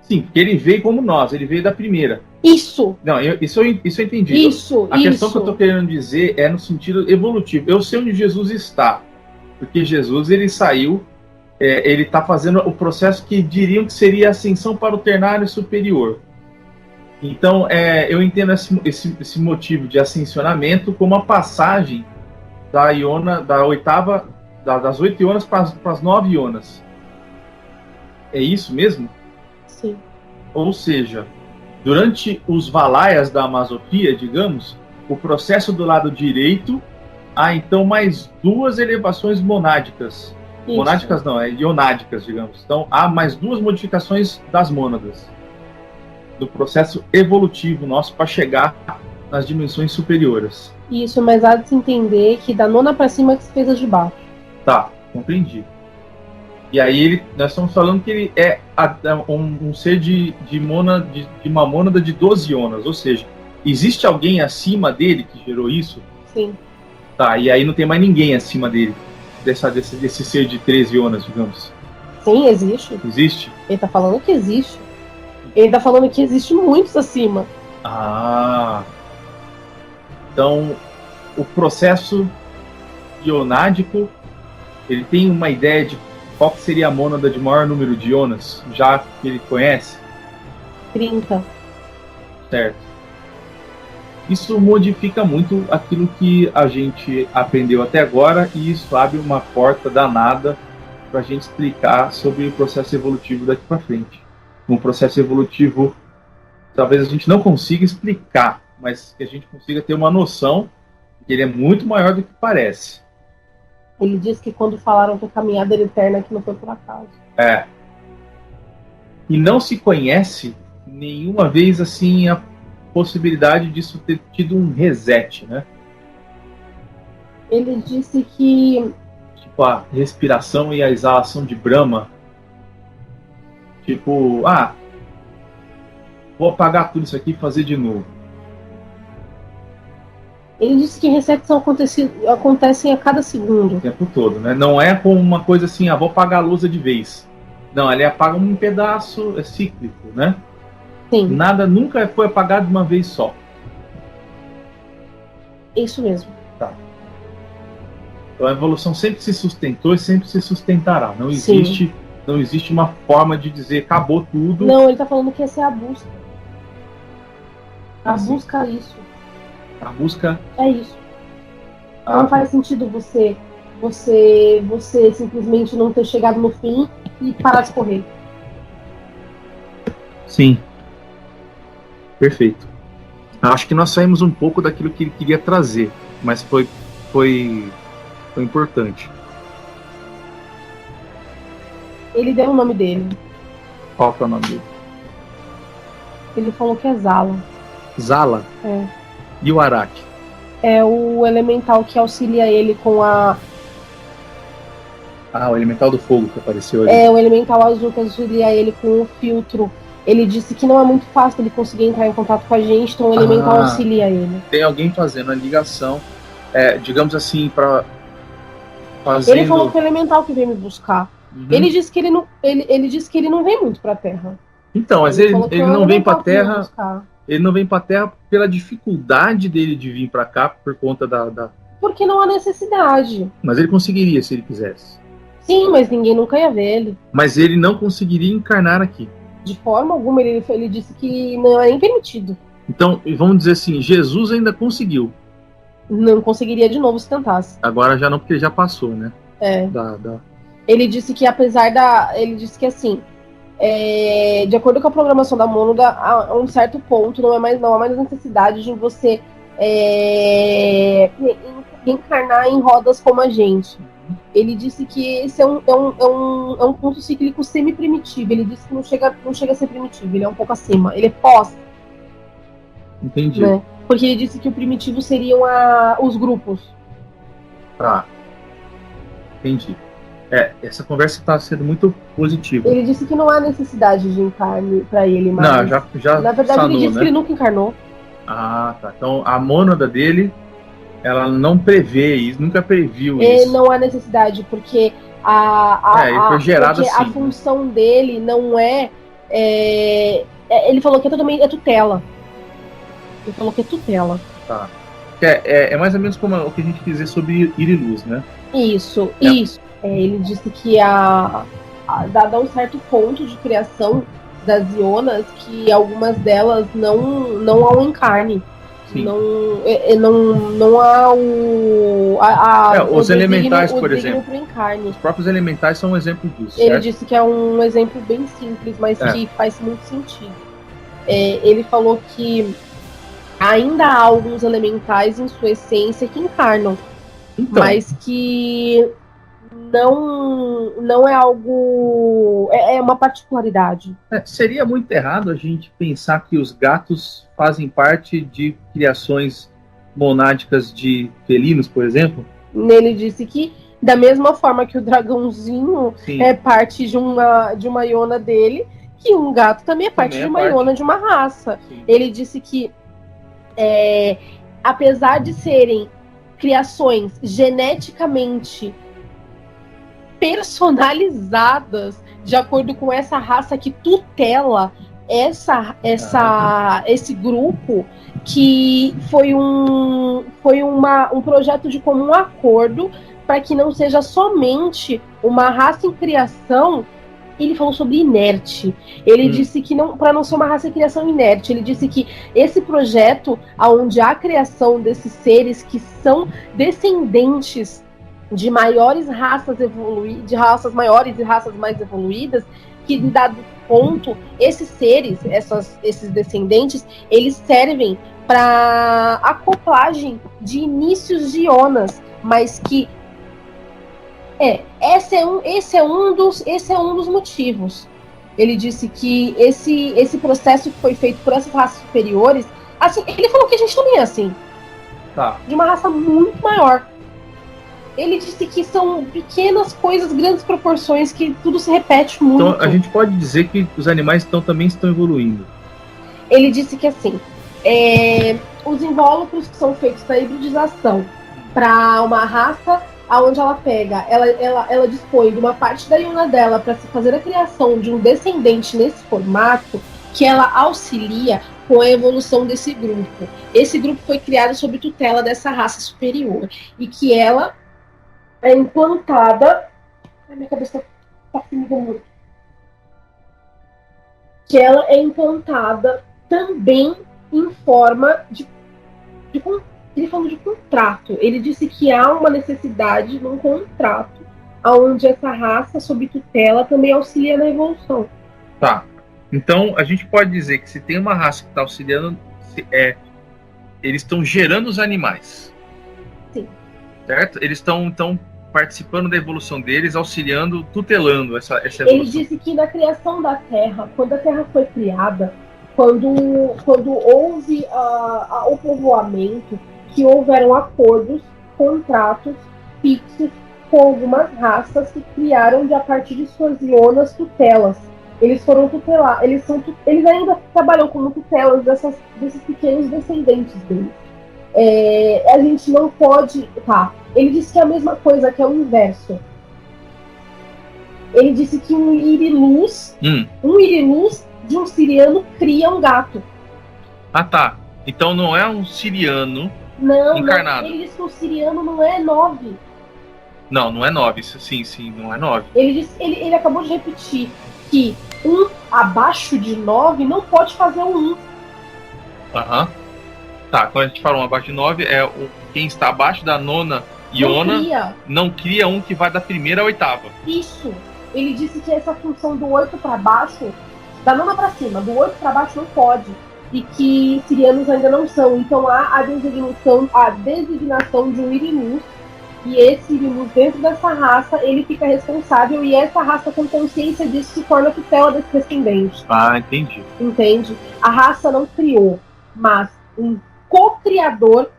Sim, porque ele veio como nós, ele veio da primeira. Isso! Não, isso eu entendi. Isso, A questão que eu estou querendo dizer é no sentido evolutivo. Eu sei onde Jesus está, porque Jesus ele saiu, ele está fazendo o processo que diriam que seria a ascensão para o ternário superior. Então, eu entendo esse motivo de ascensionamento como a passagem da Iona, da 8ª, das 8 Ionas para as 9 Ionas. É isso mesmo? Sim. Ou seja, durante os Valaias da Amazofia, digamos, o processo do lado direito, há então mais 2 elevações monádicas. Isso. Monádicas não, ionádicas, digamos. Então, há mais 2 modificações das mônadas. Do processo evolutivo nosso para chegar nas dimensões superiores. Isso, mas há de se entender que da 9ª para cima que se fez as de baixo. Tá, compreendi. E aí nós estamos falando que ele é um ser de uma mônada de 12 ionas, ou seja, existe alguém acima dele que gerou isso? Sim. Tá, e aí não tem mais ninguém acima dele, desse ser de 13 ionas, digamos. Sim, existe. Existe? Ele tá falando que existe. Ele tá falando que existe muitos acima. Ah. Então, o processo ionádico, ele tem uma ideia de qual que seria a mônada de maior número de ionas, já que ele conhece? 30. Certo. Isso modifica muito aquilo que a gente aprendeu até agora e isso abre uma porta danada para a gente explicar sobre o processo evolutivo daqui para frente. Um processo evolutivo talvez a gente não consiga explicar, mas que a gente consiga ter uma noção de que ele é muito maior do que parece. Ele disse que quando falaram que a caminhada era eterna, que não foi por acaso. E não se conhece nenhuma vez assim a possibilidade disso ter tido um reset, né? Ele disse que... Tipo, a respiração e a exalação de Brahma. Tipo, vou apagar tudo isso aqui e fazer de novo. Ele disse que resets acontecem a cada segundo. O tempo todo, né? Não é como uma coisa assim, vou apagar a luz de vez. Não, ele apaga um pedaço, é cíclico, né? Sim. Nada nunca foi apagado de uma vez só. Isso mesmo. Tá. Então a evolução sempre se sustentou e sempre se sustentará. Não existe uma forma de dizer acabou tudo. Não, ele tá falando que essa é a busca. A Assim. busca é isso. A busca é isso. Não faz sentido você simplesmente não ter chegado no fim e parar de correr. Sim. Perfeito. Acho que nós saímos um pouco daquilo que ele queria trazer, mas foi importante. Ele deu o nome dele. Qual que é o nome dele? Ele falou que é Zala. Zala? É. E o Araki? É o elemental que auxilia ele com a... Ah, o elemental do fogo que apareceu ali. É, o elemental azul que auxilia ele com o filtro. Ele disse que não é muito fácil ele conseguir entrar em contato com a gente, então o elemental auxilia ele. Tem alguém fazendo a ligação, digamos assim, para Ele falou que o elemental que veio me buscar. Uhum. Ele disse que ele não vem muito para a Terra. Então, mas ele não vem para a Terra. Ele não vem para a Terra pela dificuldade dele de vir para cá por conta da. Porque não há necessidade. Mas ele conseguiria se ele quisesse. Sim, mas ninguém nunca ia ver ele. Mas ele não conseguiria encarnar aqui. De forma alguma, ele disse que não é nem permitido. Então, vamos dizer assim, Jesus ainda conseguiu. Não conseguiria de novo se tentasse. Agora já não, porque ele já passou, né? É. Ele disse que apesar da... Ele disse que assim, de acordo com a programação da Mônada, a um certo ponto não há mais necessidade de você reencarnar em rodas como a gente. Ele disse que esse é um ponto cíclico semi-primitivo. Ele disse que não chega a ser primitivo, ele é um pouco acima. Ele é pós. Entendi. Né? Porque ele disse que o primitivo seriam os grupos. Tá. Entendi. Essa conversa está sendo muito positiva. Ele disse que não há necessidade de encarne para ele mais. Não, já na verdade, sanou, ele disse, né? que ele nunca encarnou. Ah, tá. Então a mônada dele, ela não prevê isso, nunca previu isso. Não há necessidade, porque ele foi gerado assim, a função dele não é. Ele falou que é totalmente tutela. Ele falou que é tutela. Tá. É mais ou menos como o que a gente quis dizer sobre Iriluz, né? Isso. Ele disse que dado um certo ponto de criação das Ionas, que algumas delas não há um encarne. Sim. Não há os elementais, por exemplo. Pro encarne. Os próprios elementais são um exemplo disso. Ele certo? disse que é um exemplo bem simples, mas que faz muito sentido. Ele falou que ainda há alguns elementais em sua essência que encarnam, então, mas que não é algo... É uma particularidade. Seria muito errado a gente pensar que os gatos fazem parte de criações monádicas de felinos, por exemplo? Ele disse que, da mesma forma que o dragãozinho é parte de uma iona dele, que um gato também é parte de uma iona de uma raça. Sim. Ele disse que, apesar de serem criações geneticamente personalizadas de acordo com essa raça que tutela esse grupo, que foi um projeto de comum acordo para que não seja somente uma raça em criação. Ele falou sobre inerte. Ele disse que para não ser uma raça em criação inerte, ele disse que esse projeto, onde há a criação desses seres que são descendentes de maiores raças de raças maiores e raças mais evoluídas, que em dado ponto, esses seres, esses descendentes, eles servem para acoplagem de ionas, mas que esse é um dos motivos. Ele disse que esse processo que foi feito por essas raças superiores, assim, ele falou que a gente também é assim, de uma raça muito maior. Ele disse que são pequenas coisas, grandes proporções, que tudo se repete muito. Então a gente pode dizer que os animais também estão evoluindo. Ele disse que assim, os invólucros que são feitos para hibridização para uma raça, aonde ela pega, ela dispõe de uma parte da iona dela para se fazer a criação de um descendente nesse formato, que ela auxilia com a evolução desse grupo. Esse grupo foi criado sob tutela dessa raça superior e que ela é implantada. Ai, minha cabeça tá comigo muito. Que ela é implantada também em forma de ele falou de contrato. Ele disse que há uma necessidade de um contrato onde essa raça sob tutela também auxilia na evolução. Tá. Então, a gente pode dizer que se tem uma raça que está auxiliando, eles estão gerando os animais. Sim. Certo? Eles estão, então, participando da evolução deles, auxiliando, tutelando essa evolução. Ele disse que na criação da Terra, quando a Terra foi criada, quando houve o povoamento, que houveram acordos, contratos fixos com algumas raças que criaram a partir de suas ionas tutelas. Eles foram tutelar, eles ainda trabalham como tutelas desses pequenos descendentes deles. A gente não pode. Tá. Ele disse que é a mesma coisa, que é o inverso. Ele disse que um iriluz de um siriano cria um gato. Ah, tá. Então não é um siriano encarnado. Não. Ele disse que o siriano não é 9. Não é 9. Sim, não é 9. Ele acabou de repetir que um abaixo de 9 não pode fazer um 1. Aham. Tá, quando a gente fala um abaixo de 9, quem está abaixo da nona iona não cria um que vai da primeira à oitava. Isso. Ele disse que essa função do 8 para baixo, da nona para cima, do 8 para baixo não pode. E que sirianos ainda não são. Então há a designação de um iriluz. E esse iriluz, dentro dessa raça, ele fica responsável. E essa raça, com consciência disso, se torna tutela desse descendente. Ah, entendi. Entende? A raça não criou, mas um co-criador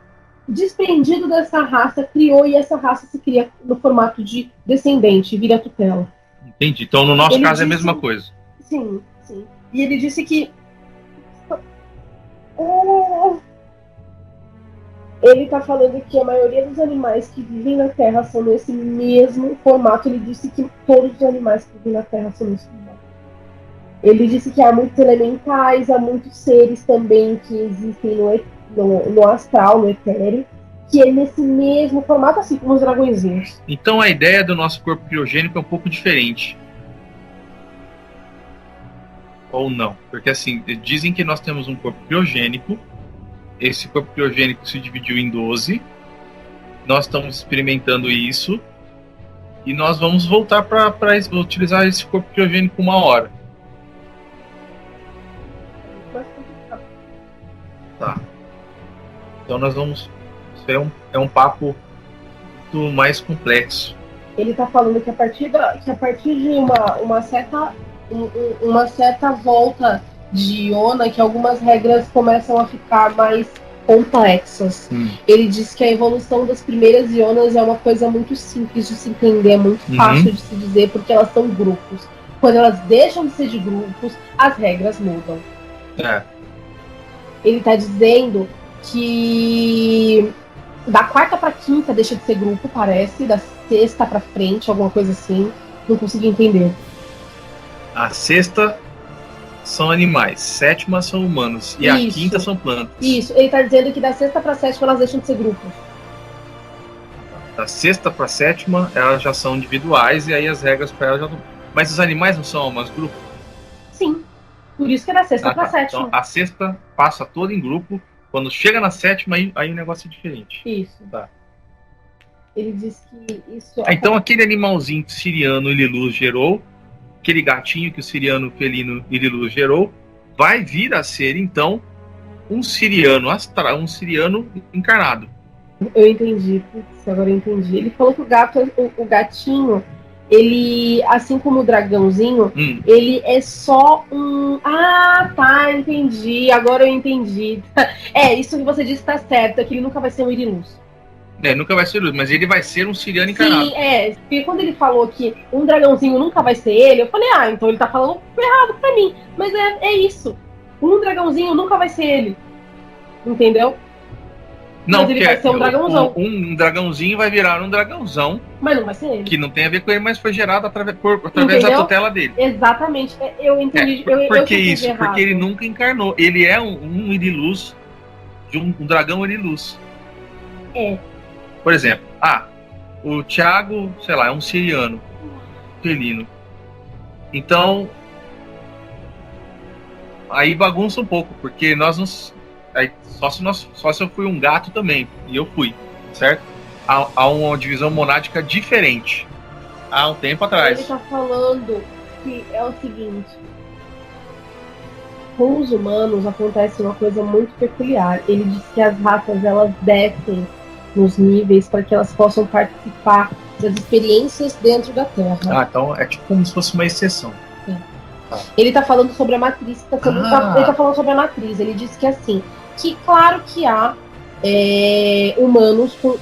desprendido dessa raça criou, e essa raça se cria no formato de descendente, vira tutela. Entendi. Então, no nosso caso, é a mesma coisa. Sim. E ele disse que ele está falando que a maioria dos animais que vivem na Terra são nesse mesmo formato. Ele disse que todos os animais que vivem na Terra são nesse formato. Ele disse que há muitos elementais, há muitos seres também que existem no astral, no etéreo, que é nesse mesmo formato, assim como os dragõezinhos. Então a ideia do nosso corpo criogênico é um pouco diferente. Ou não? Porque assim, dizem que nós temos um corpo criogênico. Esse corpo criogênico se dividiu em 12. Nós estamos experimentando isso. E nós vamos voltar para utilizar esse corpo criogênico uma hora. Tá. Então nós vamos... Isso é um papo muito mais complexo. Ele está falando que a partir de uma certa volta de Iona, que algumas regras começam a ficar mais complexas. Ele diz que a evolução das primeiras Ionas é uma coisa muito simples de se entender, muito fácil de se dizer, porque elas são grupos. Quando elas deixam de ser de grupos, as regras mudam. Ele está dizendo que da quarta para quinta deixa de ser grupo, parece, da sexta para frente, alguma coisa assim. Não consegui entender. A sexta são animais, sétima são humanos e a quinta são plantas. Isso, ele está dizendo que da sexta para sétima elas deixam de ser grupos. Da sexta para sétima elas já são individuais e aí as regras para elas já não... Mas os animais não são almas grupo? Sim, por isso que é da sexta para sétima. Então a sexta passa toda em grupo, quando chega na sétima aí o negócio é diferente. Isso. Tá. Ele diz que isso... Então aquele animalzinho que o siriano Iriluz gerou, aquele gatinho que o siriano felino Iriluz gerou, vai vir a ser, então, um siriano astral, um siriano encarnado. Eu entendi, agora eu entendi. Ele falou que o gatinho, ele, assim como o dragãozinho, ele é só um... Ah, tá, entendi, agora eu entendi. Isso que você disse tá certo, é que ele nunca vai ser um Iriluz. Nunca vai ser Iriluz, mas ele vai ser um siriano encarnado. Sim, porque quando ele falou que um dragãozinho nunca vai ser ele, eu falei, então ele tá falando errado pra mim. Mas é isso. Um dragãozinho nunca vai ser ele. Entendeu? Não, mas ele vai ser um dragãozão. Um dragãozinho vai virar um dragãozão. Mas não vai ser ele. Que não tem a ver com ele, mas foi gerado através da tutela dele. Exatamente. Eu entendi. Por que isso? Errado. Porque ele nunca encarnou. Ele é um Iriluz, de um dragão Iriluz. Por exemplo, o Thiago, sei lá, é um siriano. Felino. Então, aí bagunça um pouco, porque nós não... Aí, só se eu fui um gato também, e eu fui, certo? Há uma divisão monádica diferente há um tempo atrás. Ele tá falando que é o seguinte: com os humanos acontece uma coisa muito peculiar. Ele diz que as raças elas descem nos níveis para que elas possam participar das experiências dentro da Terra. Então é tipo como se fosse uma exceção. Ele tá falando sobre a matriz, ele tá falando sobre a matriz. Ele diz que assim, que claro que há humanos com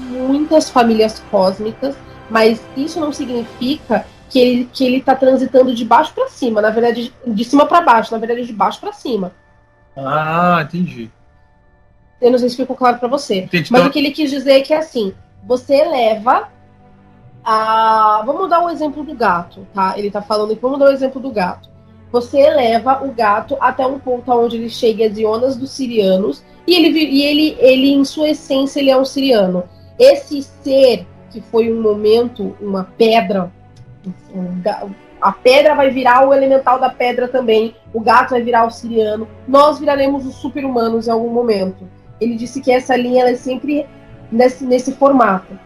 muitas famílias cósmicas, mas isso não significa que ele tá transitando de baixo para cima, na verdade de cima para baixo, na verdade de baixo para cima. Entendi. Eu não sei se ficou claro para você. Entendi, mas o que ele quis dizer é que assim, você eleva vamos dar o exemplo do gato, tá? Ele tá falando que vamos dar o exemplo do gato. Você eleva o gato até um ponto onde ele chega às ionas dos sirianos e ele em sua essência ele é um siriano. Esse ser que foi um momento, uma pedra, a pedra vai virar o elemental da pedra também, o gato vai virar o siriano, nós viraremos os super-humanos em algum momento. Ele disse que essa linha ela é sempre nesse formato.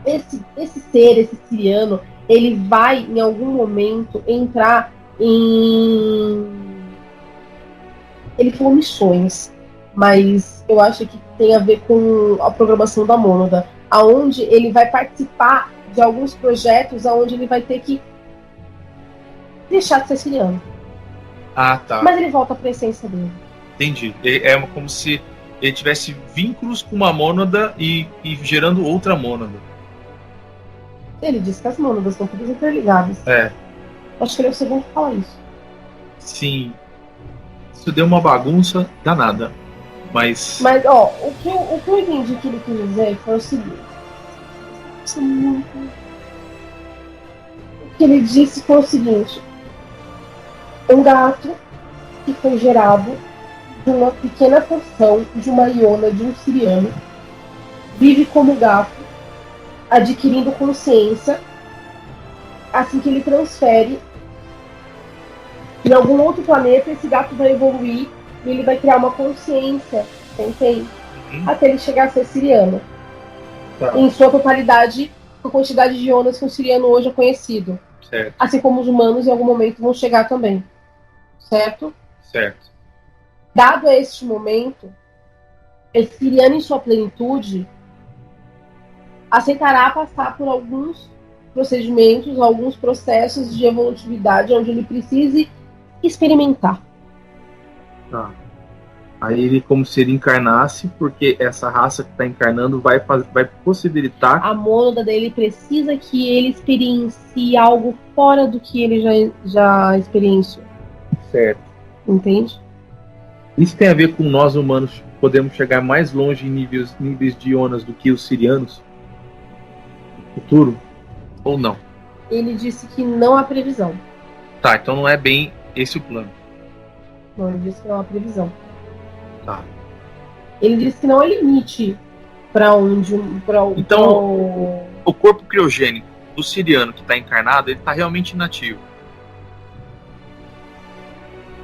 Esse ser, esse siriano, ele vai em algum momento entrar ele falou missões, mas eu acho que tem a ver com a programação da Mônada, aonde ele vai participar de alguns projetos aonde ele vai ter que deixar de ser siriano. Tá. Mas ele volta para a essência dele. Entendi. É como se ele tivesse vínculos com uma mônada e gerando outra mônada. Ele disse que as mônadas estão todas interligadas. Acho que ele é o segundo que fala isso. Sim. Isso deu uma bagunça danada. Mas o que eu entendi que ele quis dizer foi o seguinte. O que ele disse foi o seguinte: um gato que foi gerado de uma pequena porção de uma iona de um siriano vive como gato, adquirindo consciência. Assim que ele transfere em algum outro planeta, esse gato vai evoluir e ele vai criar uma consciência, entende? Até ele chegar a ser siriano. Em sua totalidade, a quantidade de ionas que o siriano hoje é conhecido. Certo. Assim como os humanos em algum momento vão chegar também. Certo? Certo. Dado a este momento, esse siriano em sua plenitude aceitará passar por alguns procedimentos, alguns processos de evolutividade onde ele precise experimentar. Aí ele como se ele encarnasse, porque essa raça que está encarnando vai possibilitar... A mônada dele precisa que ele experiencie algo fora do que ele já experienciou. Certo. Entende? Isso tem a ver com nós humanos podemos chegar mais longe em níveis de ionas do que os sirianos? No futuro? Ou não? Ele disse que não há previsão. Tá, então não é bem esse o plano. Não, ele disse que não há previsão. Tá. Ele disse que não há limite para onde... Então, o corpo criogênico do siriano que está encarnado, ele está realmente inativo.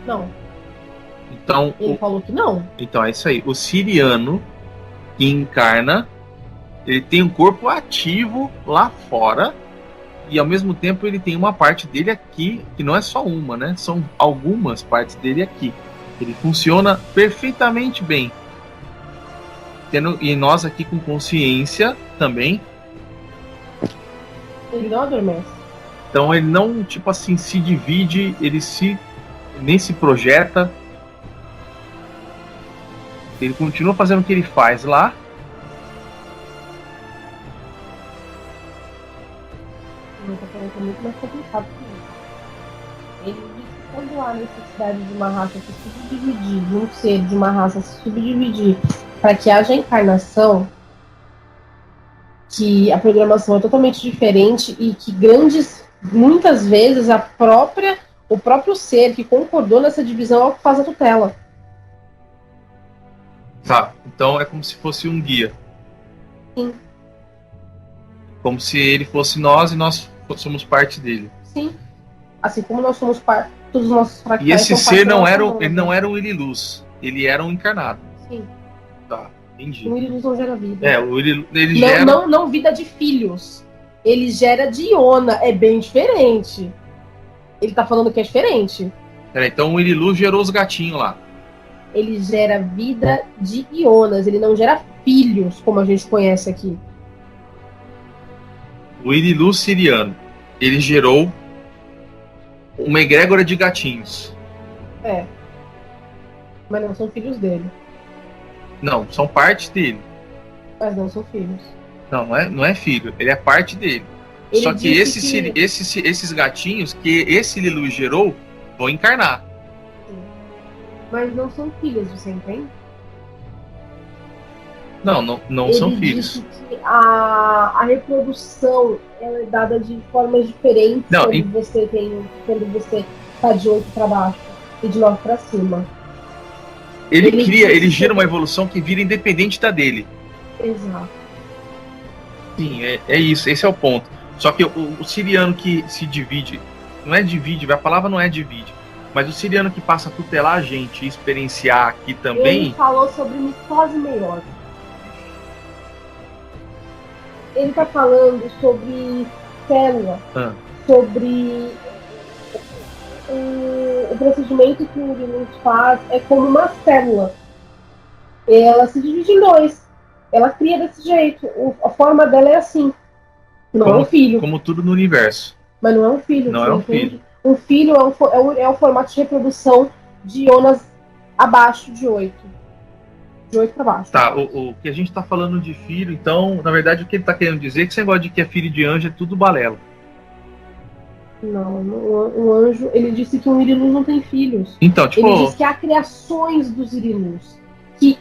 Não. Então, ele falou que não. Então é isso aí. O siriano que encarna, ele tem um corpo ativo lá fora e ao mesmo tempo ele tem uma parte dele aqui, que não é só uma, né? São algumas partes dele aqui. Ele funciona perfeitamente bem. E nós aqui com consciência também. Ele não adormece. Então ele não, tipo assim, se divide, ele nem se projeta. Ele continua fazendo o que ele faz lá. Ele está falando que é muito mais complicado que isso. Ele diz que quando há necessidade de uma raça se subdividir, de um ser de uma raça se subdividir para que haja encarnação, que a programação é totalmente diferente e que muitas vezes o próprio ser que concordou nessa divisão é o que faz a tutela. Tá, então é como se fosse um guia. Sim. Como se ele fosse nós e nós somos parte dele. Sim. Assim como nós somos parte, todos os nossos fractais. E esse ser ele não era era um Iriluz, ele era um encarnado. Sim. Tá, entendi. O Iriluz não gera vida. Ele gera... Não vida de filhos. Ele gera de Iona. É bem diferente. Ele tá falando que é diferente. Peraí, então o Iriluz gerou os gatinhos lá. Ele gera vida de Ionas. Ele não gera filhos, como a gente conhece aqui. O Iriluz siriano, ele gerou uma egrégora de gatinhos. É. Mas não são filhos dele. Não, são parte dele. Mas não são filhos. Não é filho, ele é parte dele. Ele Só que disse esses gatinhos que esse Iriluz gerou vão encarnar. Mas não são filhos, você entende? Não são filhos. Ele disse que a reprodução ela é dada de formas diferentes quando você tá de 8 para baixo e de 9 para cima. Ele gera uma evolução que vira independente da dele. Exato. Sim, é isso, esse é o ponto. Só que o siriano que se divide, não é divide, a palavra não é divide, mas o siriano que passa a tutelar a gente e experienciar aqui também... Ele falou sobre mitose e meiose. Ele está falando sobre célula, sobre o procedimento que o Uranus faz é como uma célula. Ela se divide em dois. Ela cria desse jeito. A forma dela é assim. Não é um filho. Como tudo no universo. Mas não é um filho. Não é um filho. Um filho é o formato de reprodução de ionas abaixo de 8. De 8 para baixo. Tá, o que a gente tá falando de filho, então, na verdade, o que ele tá querendo dizer é que esse negócio de que é filho de anjo é tudo balela. Não, o anjo, ele disse que um Irilus não tem filhos. Então, tipo... Ele disse que há criações dos Irilus. Que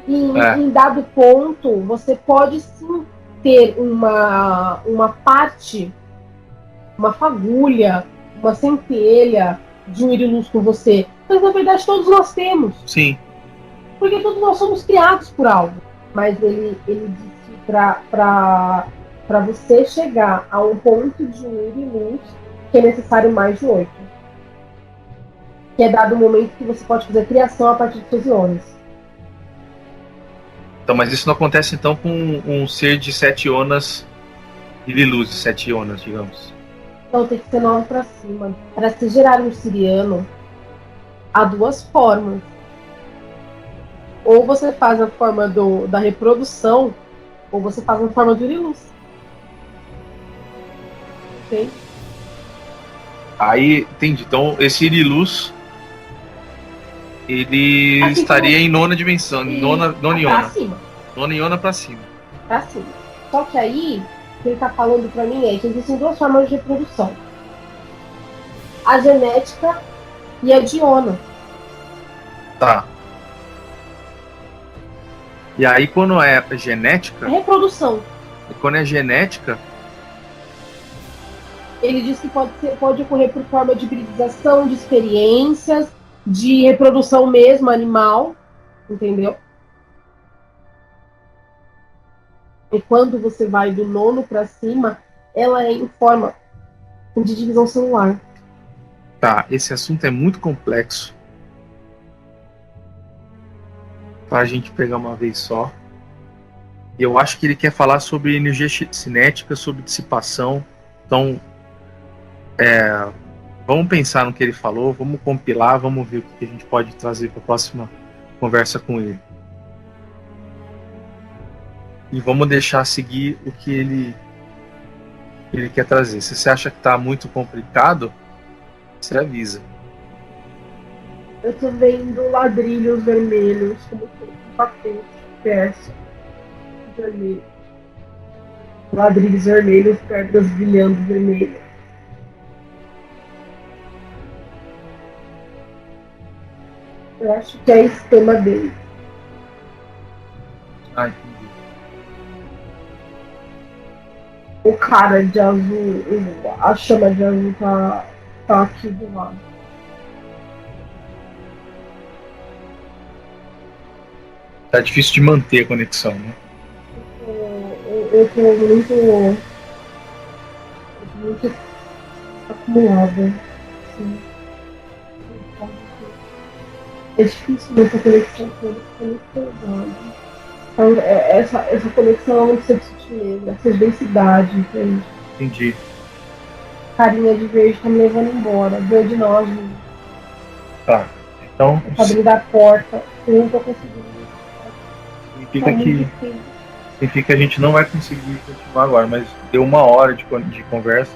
em dado ponto, você pode sim ter uma parte, uma fagulha, uma centelha de um Irilus com você. Mas na verdade todos nós temos. Sim. Porque todos nós somos criados por algo. Mas ele disse para você chegar a um ponto de um Irilus que é necessário mais de 8. Que é dado o momento que você pode fazer criação a partir de seus iones. Então, mas isso não acontece então com um ser de 7 ionas Irilus, 7 ionas, digamos. Então tem que ser 9 para cima. Para se gerar um siriano, há duas formas. Ou você faz a forma da reprodução, ou você faz a forma do Irilus. Ok? Aí, entendi. Então, esse Irilus, ele assim estaria como... em nona dimensão, nona iona. Pra cima. Nona iona pra cima. Pra cima. Só que aí, o que ele tá falando pra mim é que existem duas formas de reprodução. A genética e a diona. Tá. E aí, quando é genética... A reprodução. E quando é genética... Ele diz que pode ocorrer por forma de hibridização, de experiências, de reprodução mesmo, animal, entendeu? E quando você vai do nono para cima, ela é em forma de divisão celular. Tá, esse assunto é muito complexo para a gente pegar uma vez só. Eu acho que ele quer falar sobre energia cinética, sobre dissipação. Então, vamos pensar no que ele falou, vamos compilar, vamos ver o que a gente pode trazer para a próxima conversa com ele. E vamos deixar seguir o que ele quer trazer. Se você acha que está muito complicado, você avisa. Eu tô vendo ladrilhos vermelhos, como papel, peça, vermelho. Ladrilhos vermelhos, pedras brilhando vermelhas. Eu acho que é a escama dele. Ah, entendi. O cara de azul, a chama de azul tá aqui do lado. Tá difícil de manter a conexão, né? Eu tô muito acumulada. Assim. É difícil essa conexão toda, fica muito pesada. Então, essa conexão não precisa de sutileza, precisa de densidade, entende? Entendi. Carinha de verde tá me levando embora. Verde não, gente. Tá. Então, Tá abrindo a porta. Eu não tô conseguindo. significa que a gente não vai conseguir continuar agora, mas deu 1 hora de conversa.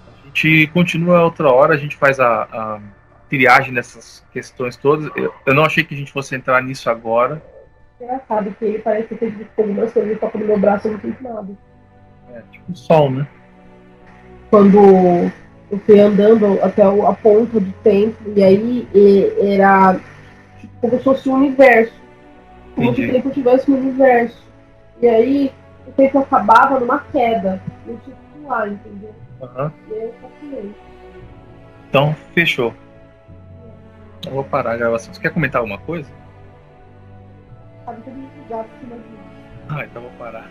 A gente continua outra hora, a gente faz a triagem dessas questões todas. Eu não achei que a gente fosse entrar nisso agora. Engraçado que ele parece que teve algumas coisas, ele toca no meu braço e não tem nada. É tipo o sol, né? Quando eu fui andando até a ponta do templo, e aí era tipo, como se fosse um universo. Como se o Entendi. tempo tivesse um universo. E aí o tempo acabava numa queda. Eu tinha que pular, entendeu? Uhum. E aí eu calculei. Então, fechou. Eu vou parar a gravação. Você quer comentar alguma coisa? Sabe que eu me ligava em cima disso. Ah, então vou parar.